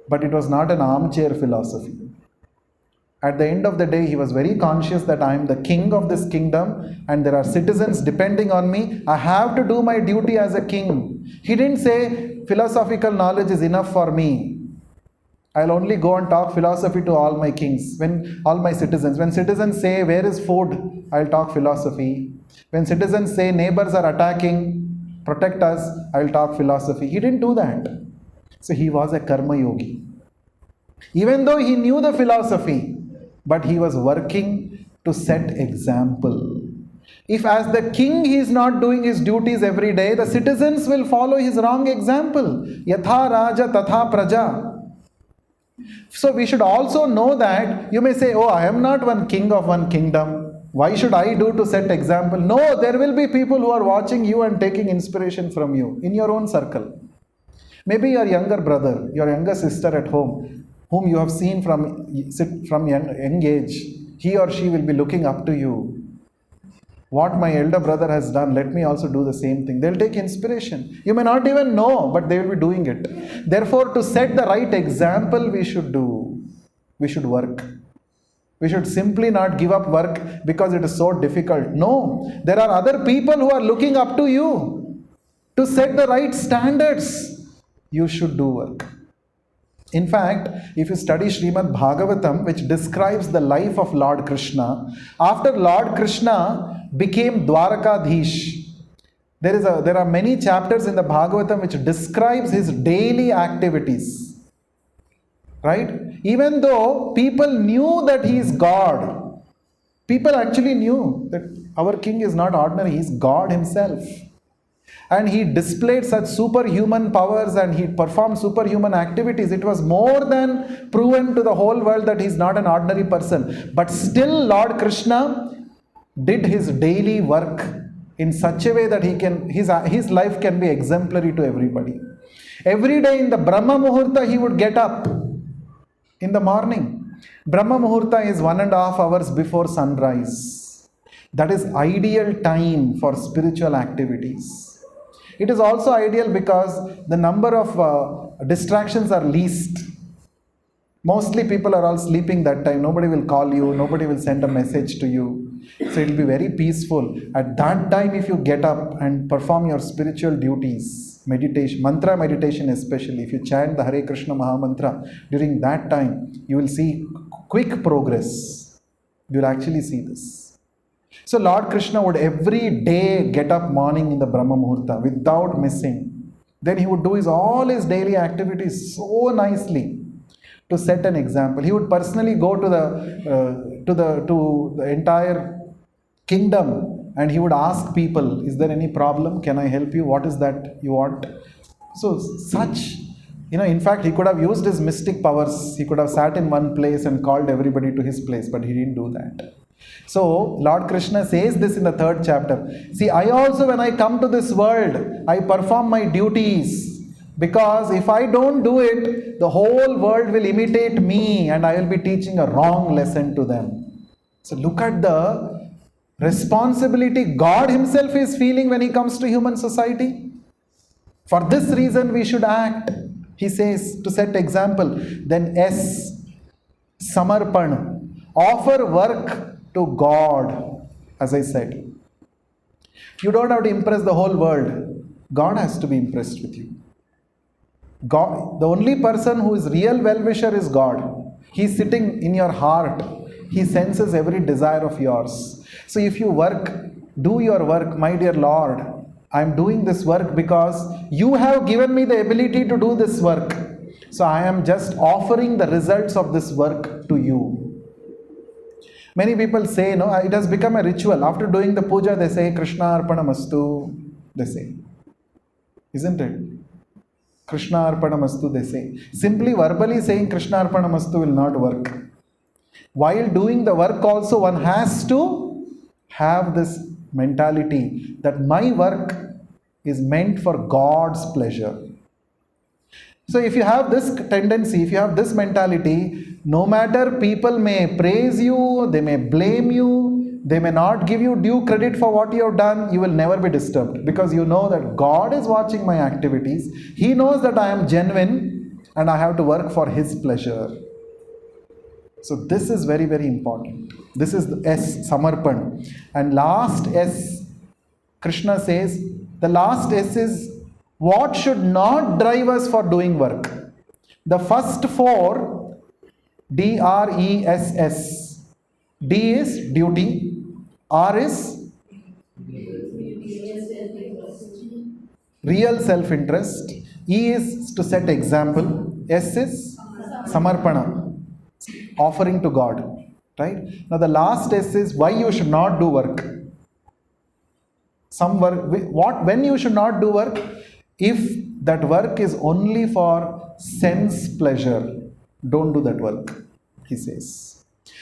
[SPEAKER 1] But it was not an armchair philosophy. At the end of the day, he was very conscious that I am the king of this kingdom and there are citizens depending on me. I have to do my duty as a king. He didn't say philosophical knowledge is enough for me. I'll only go and talk philosophy to all my kings, all my citizens. When citizens say, where is food? I'll talk philosophy. When citizens say, neighbors are attacking, protect us, I'll talk philosophy. He didn't do that. So he was a karma yogi. Even though he knew the philosophy, but he was working to set example. If as the king he is not doing his duties every day, the citizens will follow his wrong example. Yatha raja tatha praja. So we should also know that you may say, oh, I am not one king of one kingdom. Why should I do to set example? No, there will be people who are watching you and taking inspiration from you in your own circle. Maybe your younger brother, your younger sister at home, whom you have seen from young age, he or she will be looking up to you. What my elder brother has done, let me also do the same thing. They'll take inspiration. You may not even know, but they will be doing it. Therefore, to set the right example, we should do. We should work. We should simply not give up work because it is so difficult. No, there are other people who are looking up to you. To set the right standards, you should do work. In fact, if you study Srimad Bhagavatam, which describes the life of Lord Krishna, after Lord Krishna became Dwarakadhish, there are many chapters in the Bhagavatam which describes his daily activities. Right? Even though people knew that he is God, people actually knew that our king is not ordinary, he is God himself. And he displayed such superhuman powers and he performed superhuman activities. It was more than proven to the whole world that he's not an ordinary person. But still, Lord Krishna did his daily work in such a way that his life can be exemplary to everybody. Every day in the Brahma Muhurta, he would get up in the morning. Brahma Muhurta is 1.5 hours before sunrise. That is ideal time for spiritual activities. It is also ideal because the number of distractions are least. Mostly people are all sleeping that time. Nobody will call you, nobody will send a message to you. So it will be very peaceful. At that time, if you get up and perform your spiritual duties, meditation, mantra meditation especially, if you chant the Hare Krishna Maha Mantra during that time, you will see quick progress. You will actually see this. So Lord Krishna would every day get up morning in the Brahma Muhurta without missing. Then he would do all his daily activities so nicely to set an example. He would personally go to the entire kingdom and he would ask people, is there any problem? Can I help you? What is that you want? So such, in fact, he could have used his mystic powers. He could have sat in one place and called everybody to his place, but he didn't do that. So Lord Krishna says this in the 3rd chapter. See, I also, when I come to this world, I perform my duties. Because if I don't do it, the whole world will imitate me and I will be teaching a wrong lesson to them. So look at the responsibility God himself is feeling when he comes to human society. For this reason we should act, he says, to set example. Then S, Samarpan, offer work to God, as I said. You don't have to impress the whole world. God has to be impressed with you. God, the only person who is real well-wisher is God. He's sitting in your heart. He senses every desire of yours. So if you do your work, my dear Lord, I'm doing this work because you have given me the ability to do this work. So I am just offering the results of this work to you. Many people say, it has become a ritual. After doing the puja, they say, Krishna Arpanamastu, they say. Isn't it? Krishna Arpanamastu, they say. Simply verbally saying Krishna Arpanamastu will not work. While doing the work also, one has to have this mentality that my work is meant for God's pleasure. So if you have this tendency, if you have this mentality, no matter people may praise you, they may blame you, they may not give you due credit for what you have done, you will never be disturbed because you know that God is watching my activities. He knows that I am genuine and I have to work for His pleasure. So this is very, very important. This is the S, Samarpan. And last S, Krishna says, the last S is what should not drive us for doing work. The first four, DRESS. D is duty, R is real self-interest, E is to set example, S is Samarpana, offering to God. Right? Now the last S is why you should not do work. Some work, when you should not do work, if that work is only for sense pleasure, don't do that work, he says.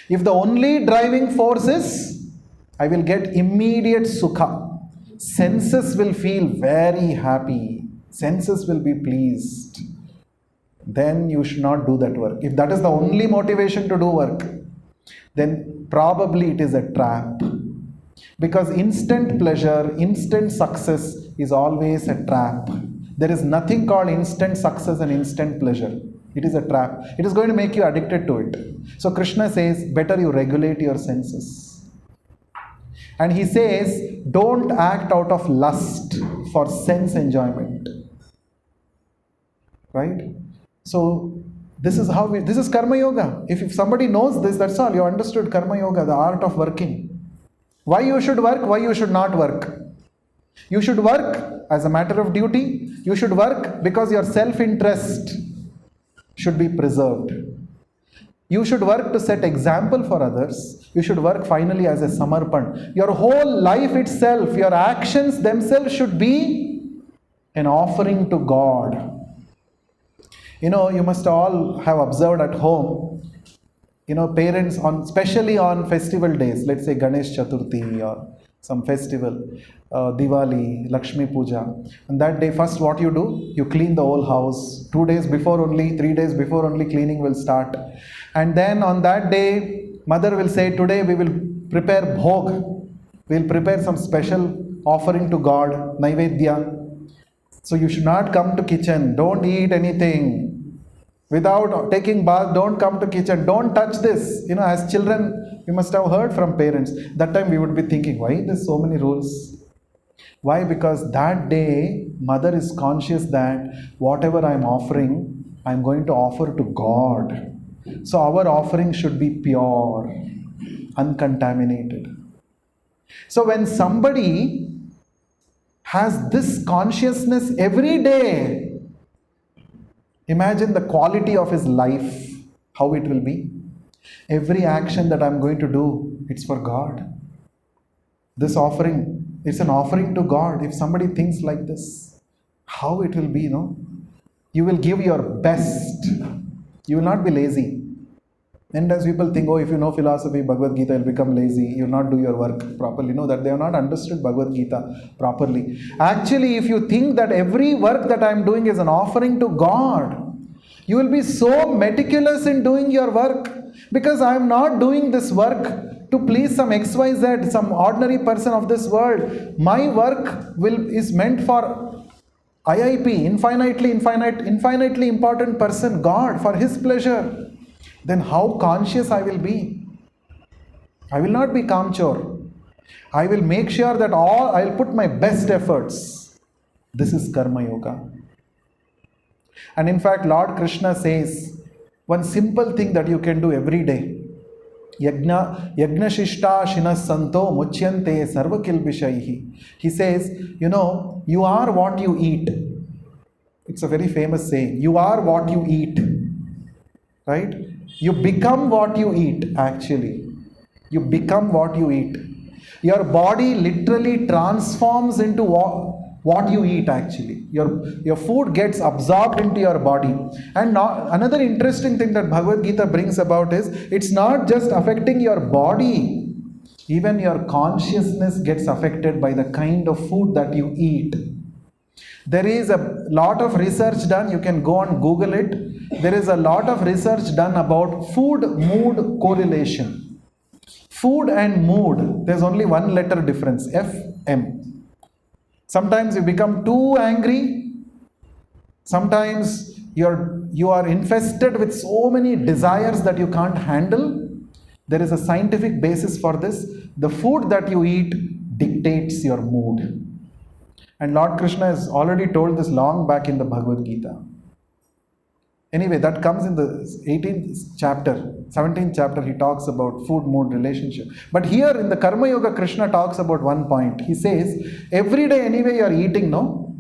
[SPEAKER 1] If the only driving force is, I will get immediate sukha, senses will feel very happy, senses will be pleased, then you should not do that work. If that is the only motivation to do work, then probably it is a trap. Because instant pleasure, instant success is always a trap. There is nothing called instant success and instant pleasure. It is a trap. It is going to make you addicted to it. So Krishna says, better you regulate your senses. And he says, don't act out of lust for sense enjoyment. Right? So this is this is Karma Yoga. If somebody knows this, that's all. You understood Karma Yoga, the art of working. Why you should work, why you should not work. You should work as a matter of duty. You should work because your self-interest should be preserved. You should work to set example for others. You should work finally as a samarpan. Your whole life itself, your actions themselves should be an offering to God. You must all have observed at home, parents on, especially on festival days, let's say Ganesh Chaturthi or some festival, Diwali, Lakshmi Puja. And that day, first what you do, you clean the whole house. 2 days before only, 3 days before only cleaning will start. And then on that day, mother will say, today we will prepare bhog. We'll prepare some special offering to God, Naivedya. So you should not come to kitchen. Don't eat anything. Without taking bath, don't come to kitchen. Don't touch this. As children, we must have heard from parents. That time we would be thinking, why there's so many rules? Why? Because that day, mother is conscious that whatever I'm offering, I'm going to offer to God. So our offering should be pure, uncontaminated. So when somebody has this consciousness every day, imagine the quality of his life, how it will be. Every action that I'm going to do, it's for God. This offering, it's an offering to God. If somebody thinks like this, how it will be, You will give your best. You will not be lazy. And as people think, if you know philosophy, Bhagavad Gita, you'll become lazy. You'll not do your work properly. No, that they have not understood Bhagavad Gita properly. Actually, if you think that every work that I'm doing is an offering to God, you will be so meticulous in doing your work. Because I'm not doing this work to please some XYZ, some ordinary person of this world. My work is meant for IIP, infinitely important person, God, for His pleasure. Then how conscious I will be? I will not be kamchor. I will make sure that I will put my best efforts. This is Karma Yoga. And in fact, Lord Krishna says, one simple thing that you can do every day. Yajna shishta shinas santo muchyante sarva kilbishaihi. He says, you are what you eat. It's a very famous saying. You are what you eat. Right? You become what you eat, actually. You become what you eat. Your body literally transforms into what you eat, actually. Your food gets absorbed into your body. And another interesting thing that Bhagavad Gita brings about is, it's not just affecting your body. Even your consciousness gets affected by the kind of food that you eat. There is a lot of research done. You can go and Google it. There is a lot of research done about food-mood correlation. Food and mood, there's only one letter difference, FM. Sometimes you become too angry. Sometimes you are infested with so many desires that you can't handle. There is a scientific basis for this. The food that you eat dictates your mood. And Lord Krishna has already told this long back in the Bhagavad Gita. Anyway, that comes in the 18th chapter, 17th chapter, he talks about food-mood relationship. But here in the Karma Yoga, Krishna talks about one point. He says, every day anyway you are eating, no?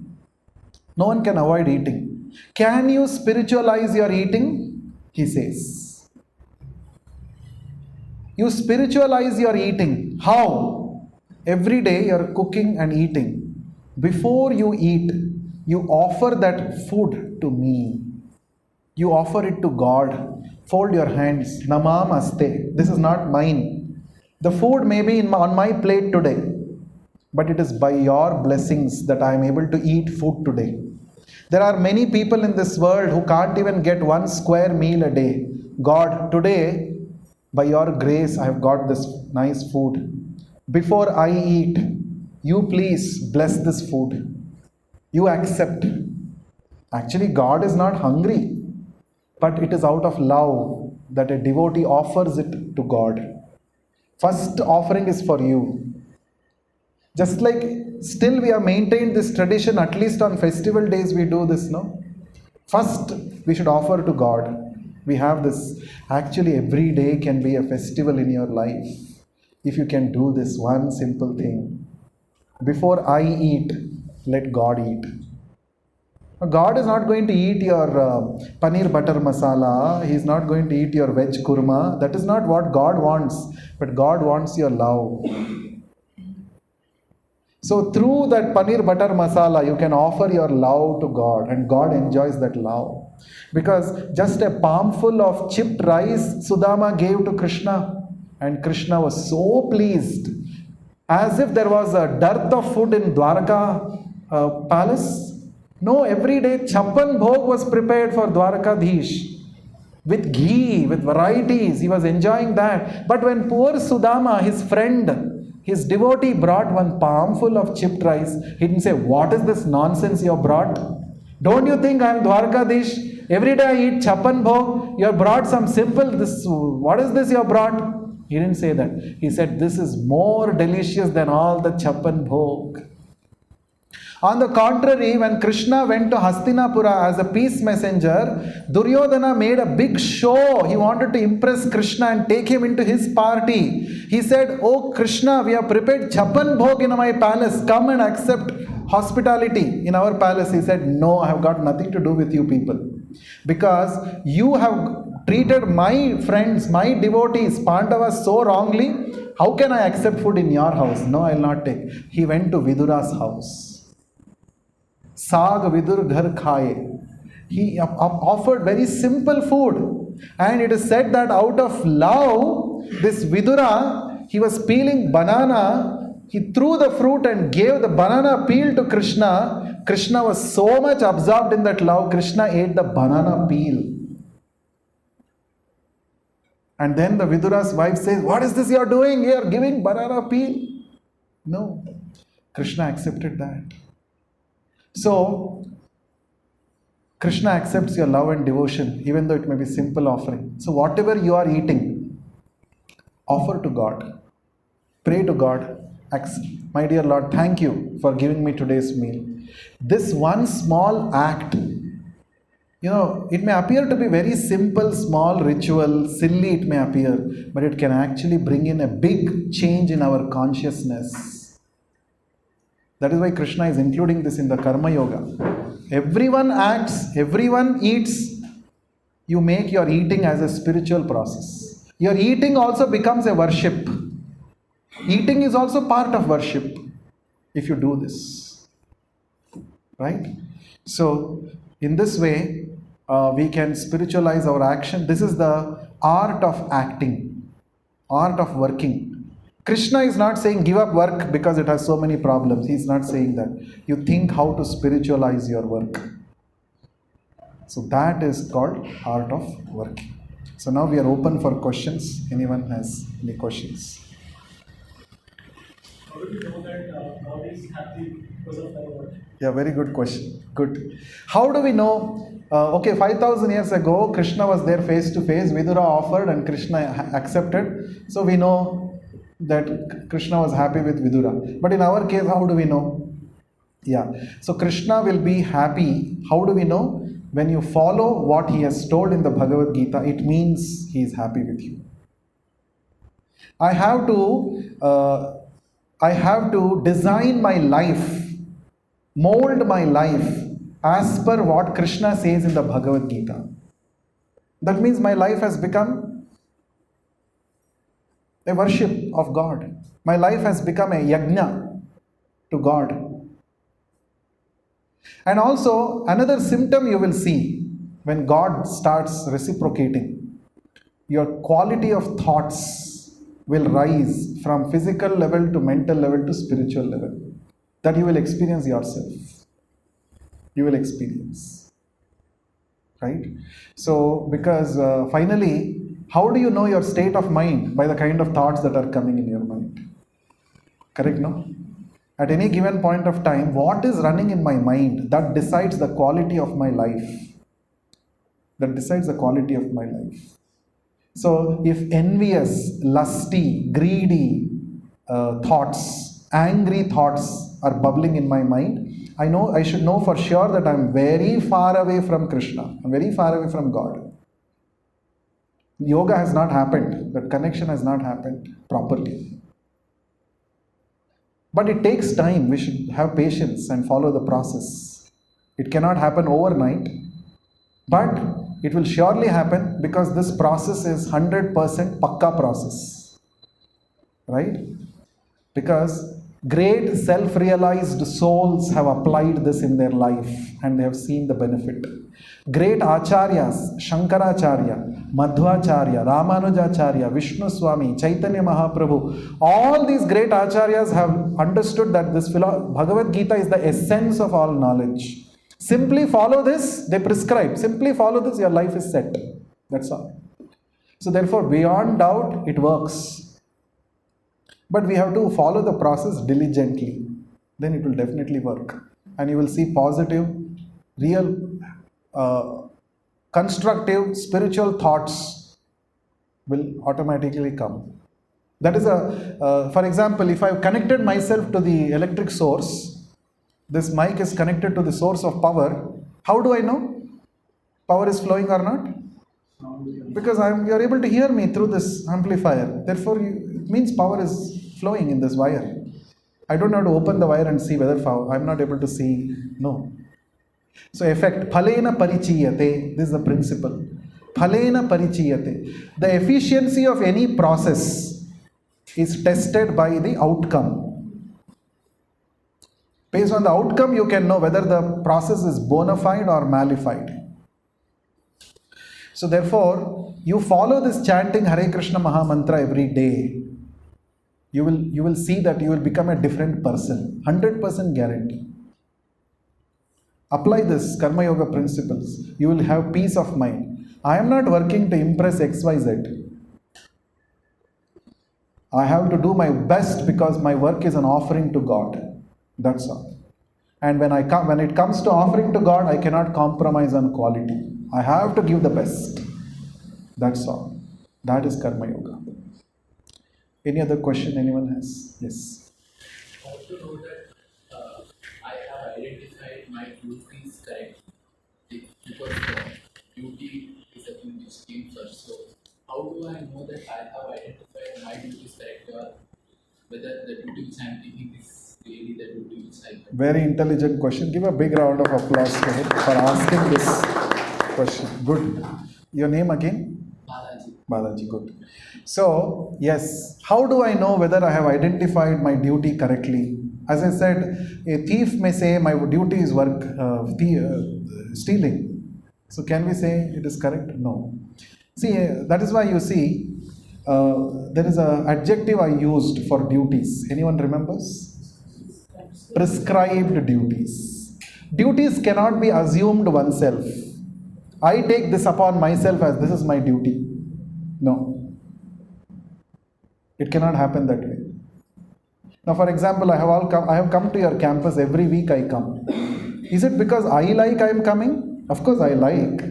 [SPEAKER 1] No one can avoid eating. Can you spiritualize your eating? He says. You spiritualize your eating. How? Every day you are cooking and eating. Before you eat, you offer that food to me. You offer it to God. Fold your hands. Namam aste. This is not mine. The food may be on my plate today, but it is by your blessings that I am able to eat food today. There are many people in this world who can't even get one square meal a day. God, today, by your grace, I have got this nice food. Before I eat, you please bless this food. You accept. Actually, God is not hungry, but it is out of love that a devotee offers it to God. First offering is for you. Just like still we have maintained this tradition, at least on festival days we do this, no? First we should offer to God. We have this. Actually, every day can be a festival in your life. If you can do this one simple thing. Before I eat, let God eat. God is not going to eat your paneer butter masala. He is not going to eat your veg kurma. That is not what God wants. But God wants your love. So through that paneer butter masala, you can offer your love to God, and God enjoys that love. Because just a palmful of chipped rice Sudama gave to Krishna, and Krishna was so pleased, as if there was a dearth of food in Dwarka palace. No, every day Chappan Bhog was prepared for Dwarakadhish with ghee, with varieties. He was enjoying that. But when poor Sudama, his friend, his devotee, brought one palmful of chipped rice, he didn't say, "What is this nonsense you have brought? Don't you think I am Dwarkadish? Every day I eat Chappan Bhog. You have brought some simple, this, what is this you have brought?" He didn't say that. He said, "This is more delicious than all the Chappan Bhog." On the contrary, when Krishna went to Hastinapura as a peace messenger, Duryodhana made a big show. He wanted to impress Krishna and take him into his party. He said, "Oh Krishna, we have prepared Chappan Bhog in my palace. Come and accept hospitality in our palace." He said, "No, I have got nothing to do with you people. Because you have treated my friends, my devotees, Pandavas so wrongly. How can I accept food in your house? No, I will not take." He went to Vidura's house. Sag Vidur Ghar Khaye. He offered very simple food. And it is said that out of love, this Vidura, he was peeling banana. He threw the fruit and gave the banana peel to Krishna. Krishna was so much absorbed in that love, Krishna ate the banana peel. And then the Vidura's wife says, "What is this you are doing? You are giving banana peel." No. Krishna accepted that. So, Krishna accepts your love and devotion, even though it may be simple offering. So, whatever you are eating, offer to God. Pray to God. "My dear Lord, thank you for giving me today's meal." This one small act, it may appear to be very simple, small ritual, silly it may appear, but it can actually bring in a big change in our consciousness. That is why Krishna is including this in the Karma Yoga. Everyone acts, everyone eats. You make your eating as a spiritual process. Your eating also becomes a worship. Eating is also part of worship if you do this. Right? So, in this way, we can spiritualize our action. This is the art of acting, art of working. Krishna is not saying give up work because it has so many problems. He is not saying that. You think how to spiritualize your work. So that is called art of working. So now we are open for questions. Anyone has any questions?
[SPEAKER 5] How do we know that God is happy because of our work?
[SPEAKER 1] Yeah, very good question. Good. How do we know? 5,000 years ago, Krishna was there face to face. Vidura offered and Krishna accepted. So we know that Krishna was happy with Vidura. But in our case, how do we know? Yeah. So Krishna will be happy. How do we know? When you follow what he has told in the Bhagavad Gita, it means he is happy with you. I have to design my life, mold my life as per what Krishna says in the Bhagavad Gita. That means my life has become a worship of God. My life has become a yajna to God. And also, another symptom you will see when God starts reciprocating, your quality of thoughts will rise from physical level to mental level to spiritual level. That you will experience yourself. You will experience. Right? So, because finally, how do you know your state of mind? By the kind of thoughts that are coming in your mind. Correct, no? At any given point of time, what is running in my mind, that decides the quality of my life. That decides the quality of my life. So, if envious, lusty, greedy thoughts, angry thoughts are bubbling in my mind, I should know for sure that I am very far away from Krishna. I am very far away from God. Yoga has not happened. That connection has not happened properly. But it takes time. We should have patience and follow the process. It cannot happen overnight. But it will surely happen because this process is 100% pakka process. Right? Because Great self-realized souls have applied this in their life and they have seen the benefit. Great acharyas, Shankaracharya, Madhvacharya, Ramanujacharya, Vishnu Swami, Chaitanya Mahaprabhu, all these great acharyas have understood that this Bhagavad Gita is the essence of all knowledge. Simply follow this, they prescribe. Simply follow this, your life is set. That's all. So therefore, beyond doubt, it works. But we have to follow the process diligently. Then it will definitely work. And you will see positive, real, constructive, spiritual thoughts will automatically come. That is for example, if I've connected myself to the electric source, this mic is connected to the source of power, how do I know power is flowing or not? Because you are able to hear me through this amplifier. Therefore, it means power is flowing in this wire. I don't have to open the wire and see whether I'm not able to see. No. So effect, phalena parichiyate, this is the principle. Phalena parichiyate. The efficiency of any process is tested by the outcome. Based on the outcome, you can know whether the process is bona fide or malified. So therefore, you follow this chanting Hare Krishna Maha Mantra every day. You will see that you will become a different person. 100% guarantee. Apply this Karma Yoga principles. You will have peace of mind. I am not working to impress XYZ. I have to do my best because my work is an offering to God. That's all. And when it comes to offering to God, I cannot compromise on quality. I have to give the best. That's all. That is Karma Yoga. Any other question anyone has? Yes.
[SPEAKER 6] How to know that I have identified my duties correctly? Because duty is a thing which came first. So how do I know that I have identified my duties correctly, or whether the duty which I am taking is really the duty which I have?
[SPEAKER 1] Very intelligent question. Give a big round of applause to him for asking this question. Good. Your name again?
[SPEAKER 6] Balaji.
[SPEAKER 1] Balaji, good. So, yes, how do I know whether I have identified my duty correctly? As I said, a thief may say my duty is stealing. So, can we say it is correct? No. See, that is why you see, there is an adjective I used for duties. Anyone remembers? Prescribed duties. Duties cannot be assumed oneself. I take this upon myself as this is my duty. No. It cannot happen that way. Now, for example, I have come to your campus every week. I come. Is it because I am coming? Of course, I like.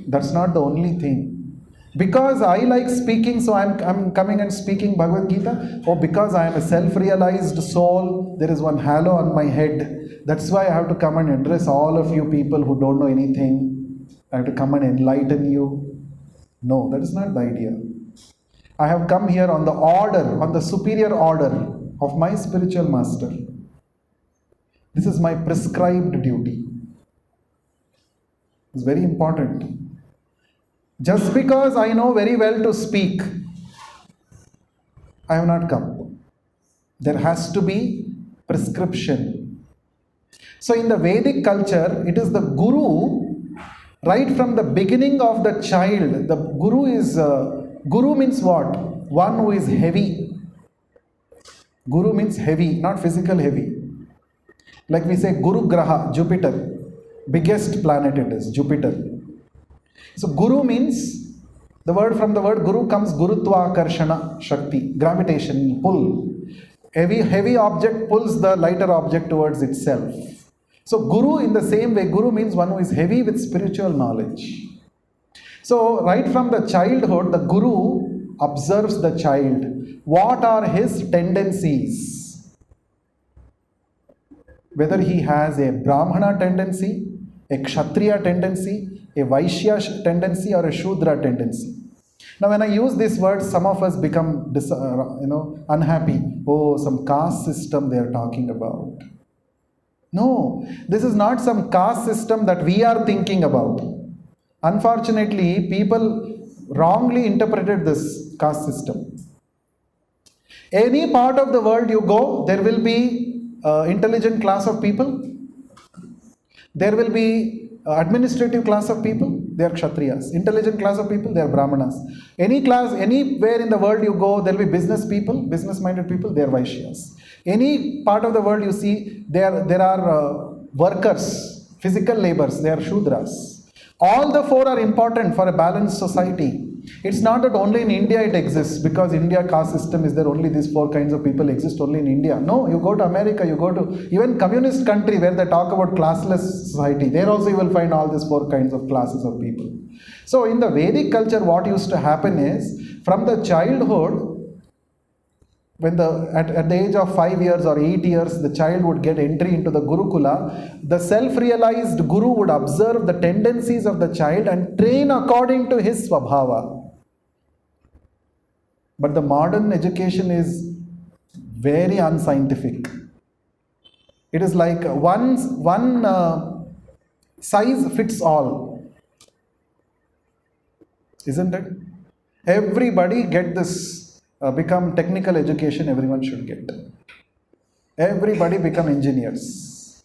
[SPEAKER 1] That's not the only thing. Because I like speaking, so I'm coming and speaking Bhagavad Gita. Or because I am a self-realized soul, there is one halo on my head. That's why I have to come and address all of you people who don't know anything. I have to come and enlighten you. No, that is not the idea. I have come here on the superior order of my spiritual master. This is my prescribed duty. It's very important. Just because I know very well to speak, I have not come. There has to be prescription. So in the Vedic culture, it is the guru, right from the beginning of the child. The guru is, guru means what? One who is heavy. Guru means heavy, not physical heavy. Like we say Guru Graha, Jupiter. Biggest planet it is, Jupiter. So Guru means, from the word Guru comes Gurutva Karshana Shakti, gravitation, pull. Heavy object pulls the lighter object towards itself. So Guru, in the same way, Guru means one who is heavy with spiritual knowledge. So right from the childhood, the Guru observes the child. What are his tendencies? Whether he has a Brahmana tendency, a Kshatriya tendency, a Vaishya tendency, or a Shudra tendency. Now when I use these words, some of us become unhappy. Oh, some caste system they are talking about. No, this is not some caste system that we are thinking about. Unfortunately, people wrongly interpreted this caste system. Any part of the world you go, there will be intelligent class of people, there will be administrative class of people, they are Kshatriyas. Intelligent class of people, they are Brahmanas. Any class, anywhere in the world you go, there will be business people, business-minded people, they are Vaishyas. Any part of the world you see, there are workers, physical laborers, they are Shudras. All the four are important for a balanced society. It's not that only in India it exists, because India caste system is there, only these four kinds of people exist only in India. No, you go to America, you go to even communist country where they talk about classless society, there also you will find all these four kinds of classes of people. So in the Vedic culture, what used to happen is, from the childhood, when at the age of 5 years or 8 years, the child would get entry into the Gurukula, the self-realized guru would observe the tendencies of the child and train according to his swabhava. But the modern education is very unscientific. It is like one size fits all, isn't it? Everybody get this. Become technical education, everyone should get. Everybody become engineers.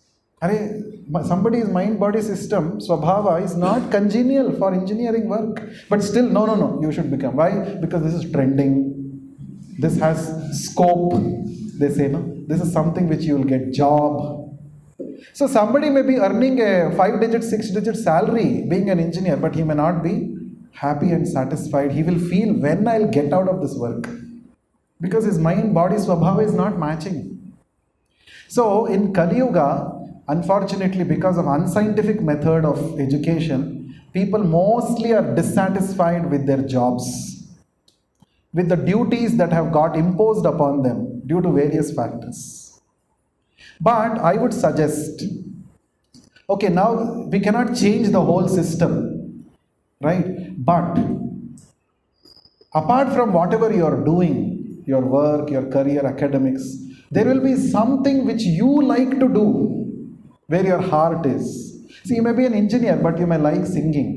[SPEAKER 1] Somebody's mind body system, swabhava, is not congenial for engineering work. But still, no, you should become. Why? Because this is trending. This has scope. They say, no, this is something which you will get job. So somebody may be earning a 5-digit, 6-digit salary being an engineer, but he may not be happy and satisfied. He will feel, when I'll get out of this work, because his mind body swabhava is not matching. So in Kali Yuga, unfortunately, because of unscientific method of education, people mostly are dissatisfied with their jobs, with the duties that have got imposed upon them due to various factors. But I would suggest, okay, now we cannot change the whole system, right? But apart from whatever you are doing, your work, your career, academics, there will be something which you like to do, where your heart is. See, you may be an engineer, but you may like singing.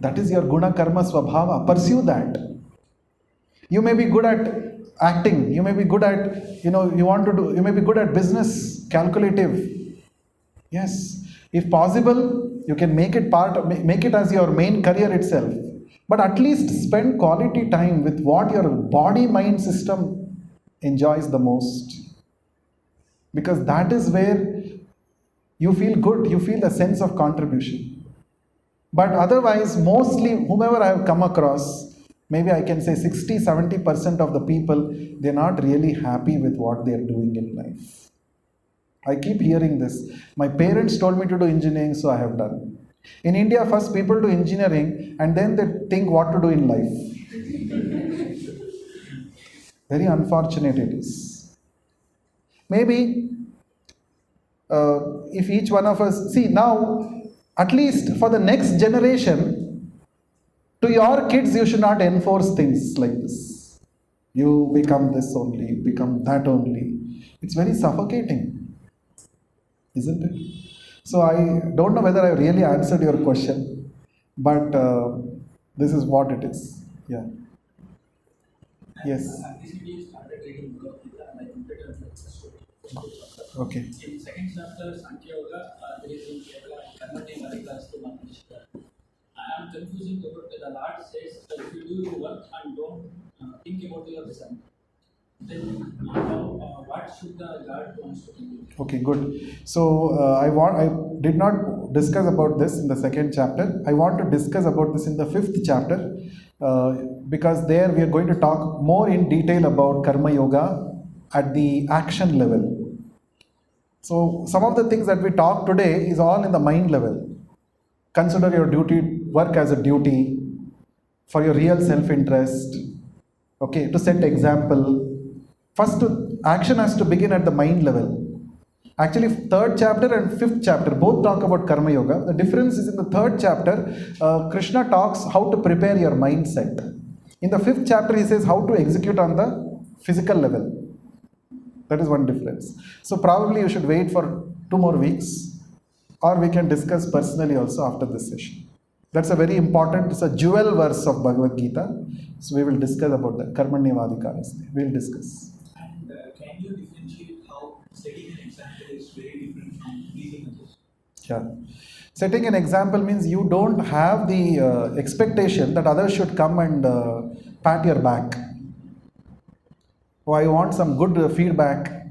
[SPEAKER 1] That is your guna karma swabhava. Pursue that. You may be good at acting. You may be good at, you may be good at business, calculative. Yes. If possible, you can make it as your main career itself. But at least spend quality time with what your body-mind system enjoys the most. Because that is where you feel good, you feel a sense of contribution. But otherwise, mostly, whomever I have come across, maybe I can say 60-70% of the people, they're not really happy with what they're doing in life. I keep hearing this. My parents told me to do engineering, so I have done. In India, first people do engineering and then they think what to do in life. Very unfortunate it is. Maybe if each one of us, see now, at least for the next generation, to your kids you should not enforce things like this. You become this only, become that only. It's very suffocating, isn't it? So I don't know whether I really answered your question, but this is what it is. Yeah. Yes.
[SPEAKER 3] I recently started reading Gita and I completed the first story.
[SPEAKER 1] Okay.
[SPEAKER 3] In second chapter, Sankhya Yoga, there is in Kerala, converting Arikas to Manishka. I am confusing about the Lord says that if you do your work and don't think about your result, then what should the Lord wants to do?
[SPEAKER 1] Okay, good. So I did not discuss about this in the second chapter. I want to discuss about this in the 5th chapter because there we are going to talk more in detail about Karma Yoga at the action level. So some of the things that we talk today is all in the mind level. Consider your duty, work as a duty for your real self-interest. Okay, to set example. First, action has to begin at the mind level. Actually, 3rd chapter and 5th chapter both talk about Karma Yoga. The difference is in the 3rd chapter, Krishna talks how to prepare your mindset. In the 5th chapter, he says how to execute on the physical level. That is one difference. So probably you should wait for 2 more weeks, or we can discuss personally also after this session. That's a very important, it's a jewel verse of Bhagavad Gita. So we will discuss about that. Karmanyavadikaraste. We will discuss.
[SPEAKER 3] And can you differentiate how setting an example is very different from pleasing others?
[SPEAKER 1] Yeah. Setting an example means you don't have the expectation that others should come and pat your back. Oh, I want some good feedback.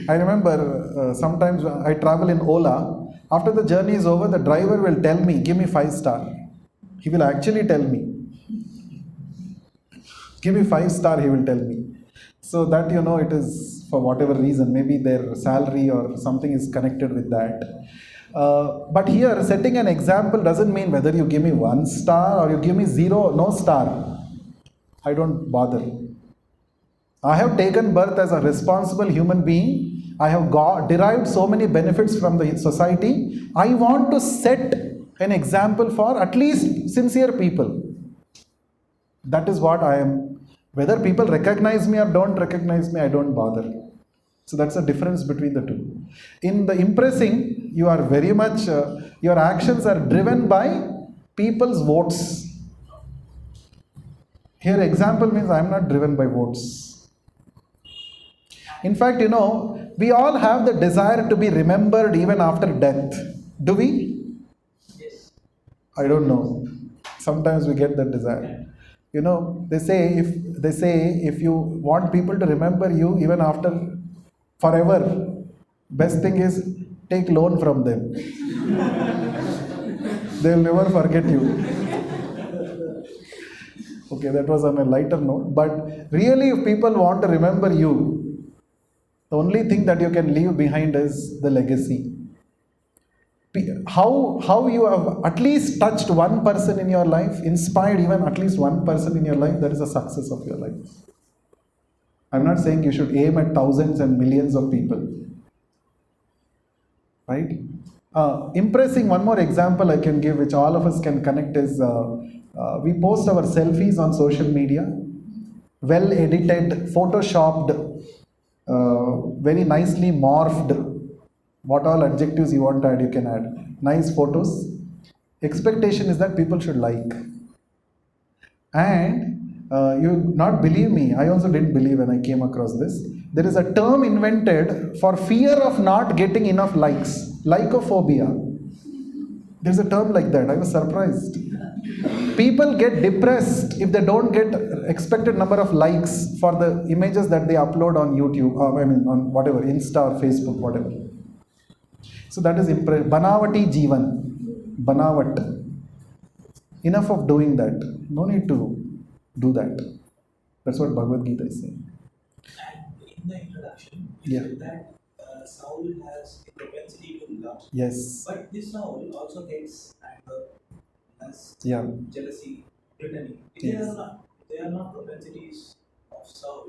[SPEAKER 1] I remember sometimes I travel in Ola. After the journey is over, the driver will tell me, give me 5 star. He will actually tell me, give me 5 star, he will tell me. So that it is for whatever reason, maybe their salary or something is connected with that. But here, setting an example doesn't mean whether you give me 1 star or you give me zero, no star. I don't bother. I have taken birth as a responsible human being. I have derived so many benefits from the society. I want to set an example for at least sincere people. That is what I am. Whether people recognize me or don't recognize me, I don't bother. So that's the difference between the two. In the impressing, you are very much, your actions are driven by people's votes. Here, example means I am not driven by votes. In fact, we all have the desire to be remembered even after death. Do we?
[SPEAKER 3] Yes.
[SPEAKER 1] I don't know. Sometimes we get that desire. They say if you want people to remember you even after forever, best thing is take loan from them. They'll never forget you. Okay, that was on a lighter note. But really, if people want to remember you, the only thing that you can leave behind is the legacy. How you have at least touched one person in your life, inspired even at least one person in your life, that is a success of your life. I'm not saying you should aim at thousands and millions of people, right? Impressing, one more example I can give, which all of us can connect, is we post our selfies on social media, well edited, photoshopped, very nicely morphed. What all adjectives you want to add, you can add. Nice photos. Expectation is that people should like. And you not believe me, I also didn't believe when I came across this. There is a term invented for fear of not getting enough likes, lycophobia. There's a term like that. I was surprised. People get depressed if they don't get expected number of likes for the images that they upload on YouTube, on whatever, Insta or Facebook, whatever. So that is Banavati Jivan. Banavat. Enough of doing that. No need to do that. That's what Bhagavad Gita is saying.
[SPEAKER 3] And in the introduction,
[SPEAKER 1] Yeah.
[SPEAKER 3] you said that soul has a propensity to love.
[SPEAKER 1] Yes.
[SPEAKER 3] But this soul also gets anger, has
[SPEAKER 1] Yeah.
[SPEAKER 3] jealousy, returning. If
[SPEAKER 1] Yes.
[SPEAKER 3] they are not propensities of soul,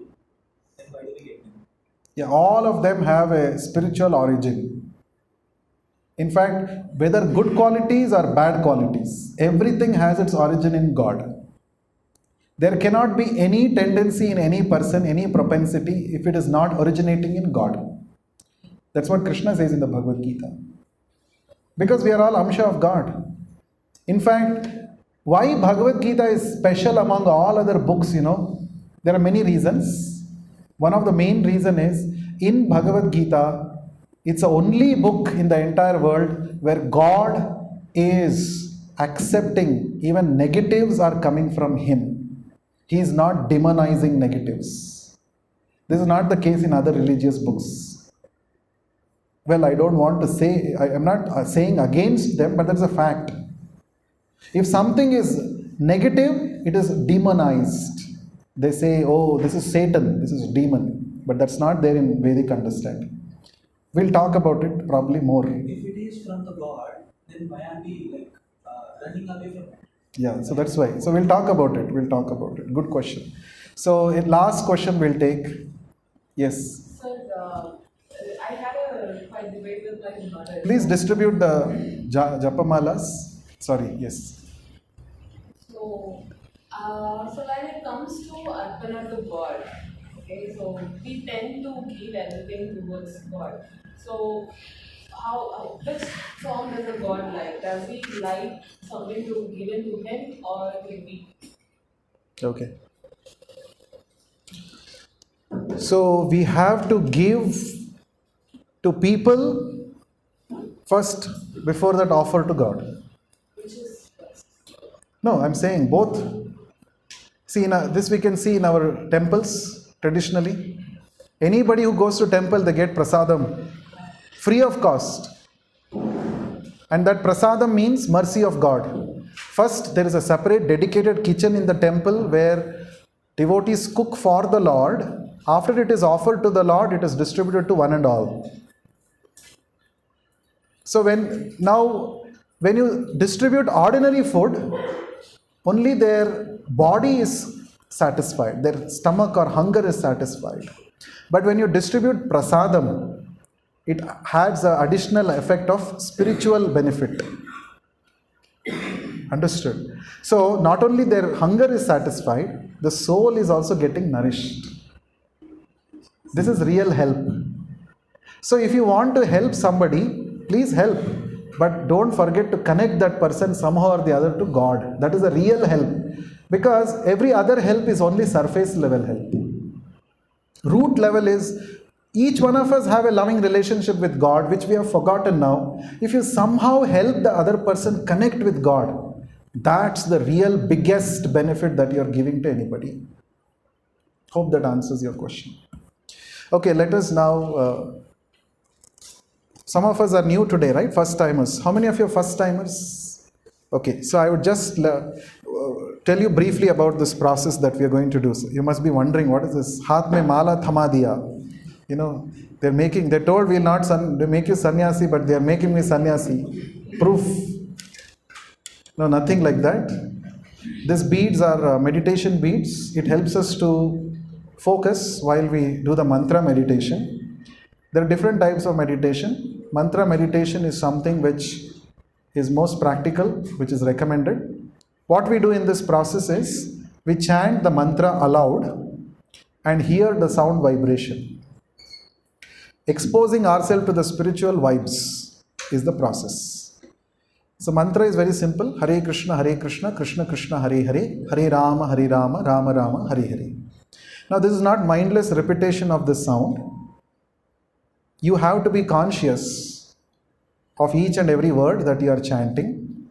[SPEAKER 3] then why do we get them?
[SPEAKER 1] Yeah, all of them have a spiritual origin. In fact, whether good qualities or bad qualities, everything has its origin in God. There cannot be any tendency in any person, any propensity, if it is not originating in God. That's what Krishna says in the Bhagavad Gita. Because we are all Amsha of God. In fact, why Bhagavad Gita is special among all other books, there are many reasons. One of the main reason is, in Bhagavad Gita, it's the only book in the entire world where God is accepting even negatives are coming from Him. He is not demonizing negatives. This is not the case in other religious books. Well, I don't want to say, I am not saying against them, but that's a fact. If something is negative, it is demonized. They say, oh, this is Satan, this is demon. But that's not there in Vedic understanding. We'll talk about it probably more.
[SPEAKER 3] If it is from the God, then why are we running away from it?
[SPEAKER 1] Yeah, so that's why. So we'll talk about it. Good question. So last question we'll take. Yes.
[SPEAKER 2] Sir, I had a quite debate with my mother.
[SPEAKER 1] Please distribute the japamalas. Sorry, yes.
[SPEAKER 2] So when it comes to Arpana to God, okay, so we tend to give everything towards God. So which form does a God like? Does he like something to given to him or maybe?
[SPEAKER 1] Okay. So we have to give to people first before that offer to God.
[SPEAKER 2] Which is first.
[SPEAKER 1] No, I'm saying both. See, this we can see in our temples traditionally. Anybody who goes to temple, they get prasadam free of cost. And that prasadam means mercy of God. First, there is a separate dedicated kitchen in the temple where devotees cook for the Lord. After it is offered to the Lord, it is distributed to one and all. So when you distribute ordinary food, only their body is satisfied, their stomach or hunger is satisfied. But when you distribute prasadam, it has an additional effect of spiritual benefit. Understood? So not only their hunger is satisfied, the soul is also getting nourished. This is real help. So if you want to help somebody, please help. But don't forget to connect that person somehow or the other to God. That is a real help. Because every other help is only surface level help. Root level is each one of us have a loving relationship with God, which we have forgotten now. If you somehow help the other person connect with God, that's the real biggest benefit that you're giving to anybody. Hope that answers your question. Okay, let us now. Some of us are new today, right? First timers. How many of you are first timers? Okay, so I would just tell you briefly about this process that we are going to do. So you must be wondering, what is this? Haath mein mala thama diya. You know, they told we'll not they make you sannyasi, but they are making me sannyasi. Proof. No, nothing like that. These beads are meditation beads. It helps us to focus while we do the mantra meditation. There are different types of meditation. Mantra meditation is something which is most practical, which is recommended. What we do in this process is we chant the mantra aloud and hear the sound vibration. Exposing ourselves to the spiritual vibes is the process. So mantra is very simple. Hare Krishna, Krishna Krishna, Hare Hare, Hare Rama, Rama Rama, Hare Hare. Now this is not mindless repetition of the sound. You have to be conscious of each and every word that you are chanting.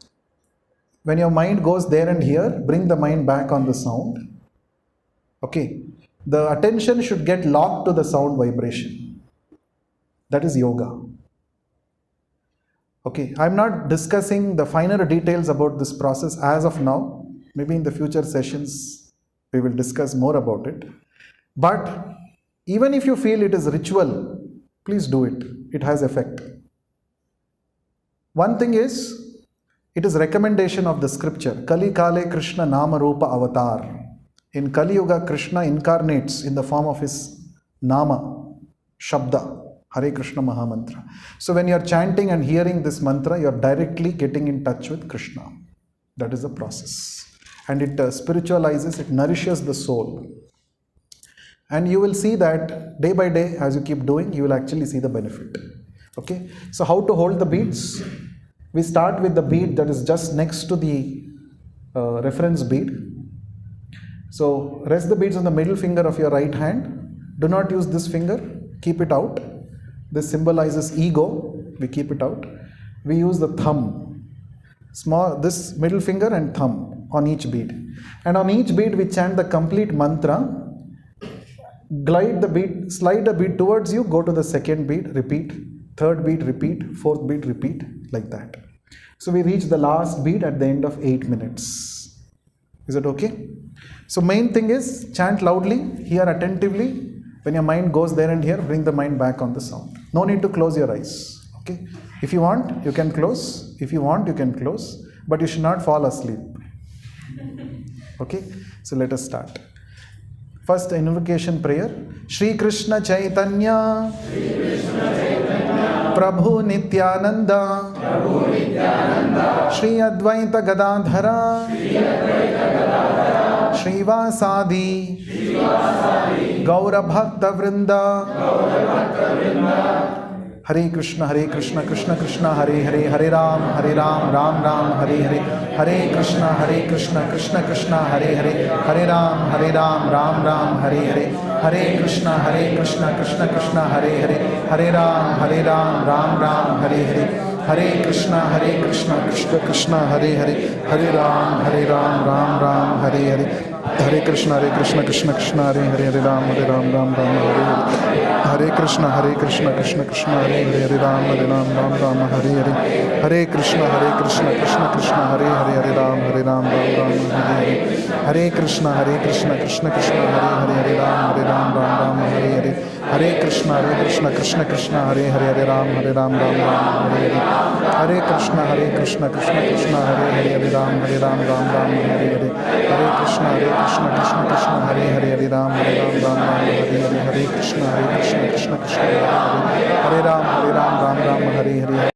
[SPEAKER 1] When your mind goes there and here, bring the mind back on the sound. Okay. The attention should get locked to the sound vibration. That is yoga. Okay, I'm not discussing the finer details about this process as of now. Maybe in the future sessions, we will discuss more about it. But even if you feel it is ritual, please do it. It has effect. One thing is, it is recommendation of the scripture. Kali Kale Krishna Nama Rupa Avatar. In Kali Yuga, Krishna incarnates in the form of his Nama, Shabda. Hare Krishna Mahamantra. So when you are chanting and hearing this mantra, you are directly getting in touch with Krishna. That is the process. And it spiritualizes, it nourishes the soul. And you will see that day by day, as you keep doing, you will actually see the benefit. Okay. So how to hold the beads? We start with the bead that is just next to the reference bead. So rest the beads on the middle finger of your right hand. Do not use this finger. Keep it out. This symbolizes ego. We keep it out. We use the thumb. This middle finger and thumb on each bead. And on each bead we chant the complete mantra. Glide the bead, slide the bead towards you, go to the second bead, repeat. Third bead, repeat. Fourth bead, repeat. Like that. So we reach the last bead at the end of 8 minutes. Is it okay? So main thing is chant loudly, hear attentively. When your mind goes there and here, bring the mind back on the sound. No need to close your eyes. Okay? If you want, you can close. If you want, you can close. But you should not fall asleep. Okay? So let us start. First invocation prayer. Sri Krishna Chaitanya, Prabhu Nityananda, Sri Advaita Gadadhara, Srivasadi, Gaura Bhakta Vrinda, Hare Krishna Krishna Krishna Hare Hare, Hare Ram Ram Ram Hare Hare, Hare Krishna Krishna Krishna Hare Hare, Hare Ram Ram Ram Hare Hare, Hare Krishna Krishna Krishna Hare Hare, Hare Ram Ram Ram Hare Hare, Hare Krishna Krishna Krishna Hare Hare, Hare Ram Ram Ram Hare Hare, Hare Krishna Krishna Krishna Hare Hare, Hare Ram Ram Ram Hare Hare, Hare Krishna Krishna Krishna Hare Hare, Hare Ram Ram Ram Hare Hare, Hare Krishna Krishna Krishna Hare Hare, Hare Ram Ram Ram Hare Hare, Hare Krishna Krishna Krishna Hare Hare, Hare Ram Ram Hare Hare, Hare Krishna Krishna Krishna Hare Hare, Hare Ram Ram Hare Hare, Hare Krishna Krishna Krishna Hare Hare, Hare Ram Ram Hare Hare, Hare Krishna Krishna Krishna Hare Hare, Hare Ram Ram Hare Hare, Hare Krishna Krishna Krishna Hare Hare, Hare Ram Ram Hare Hare.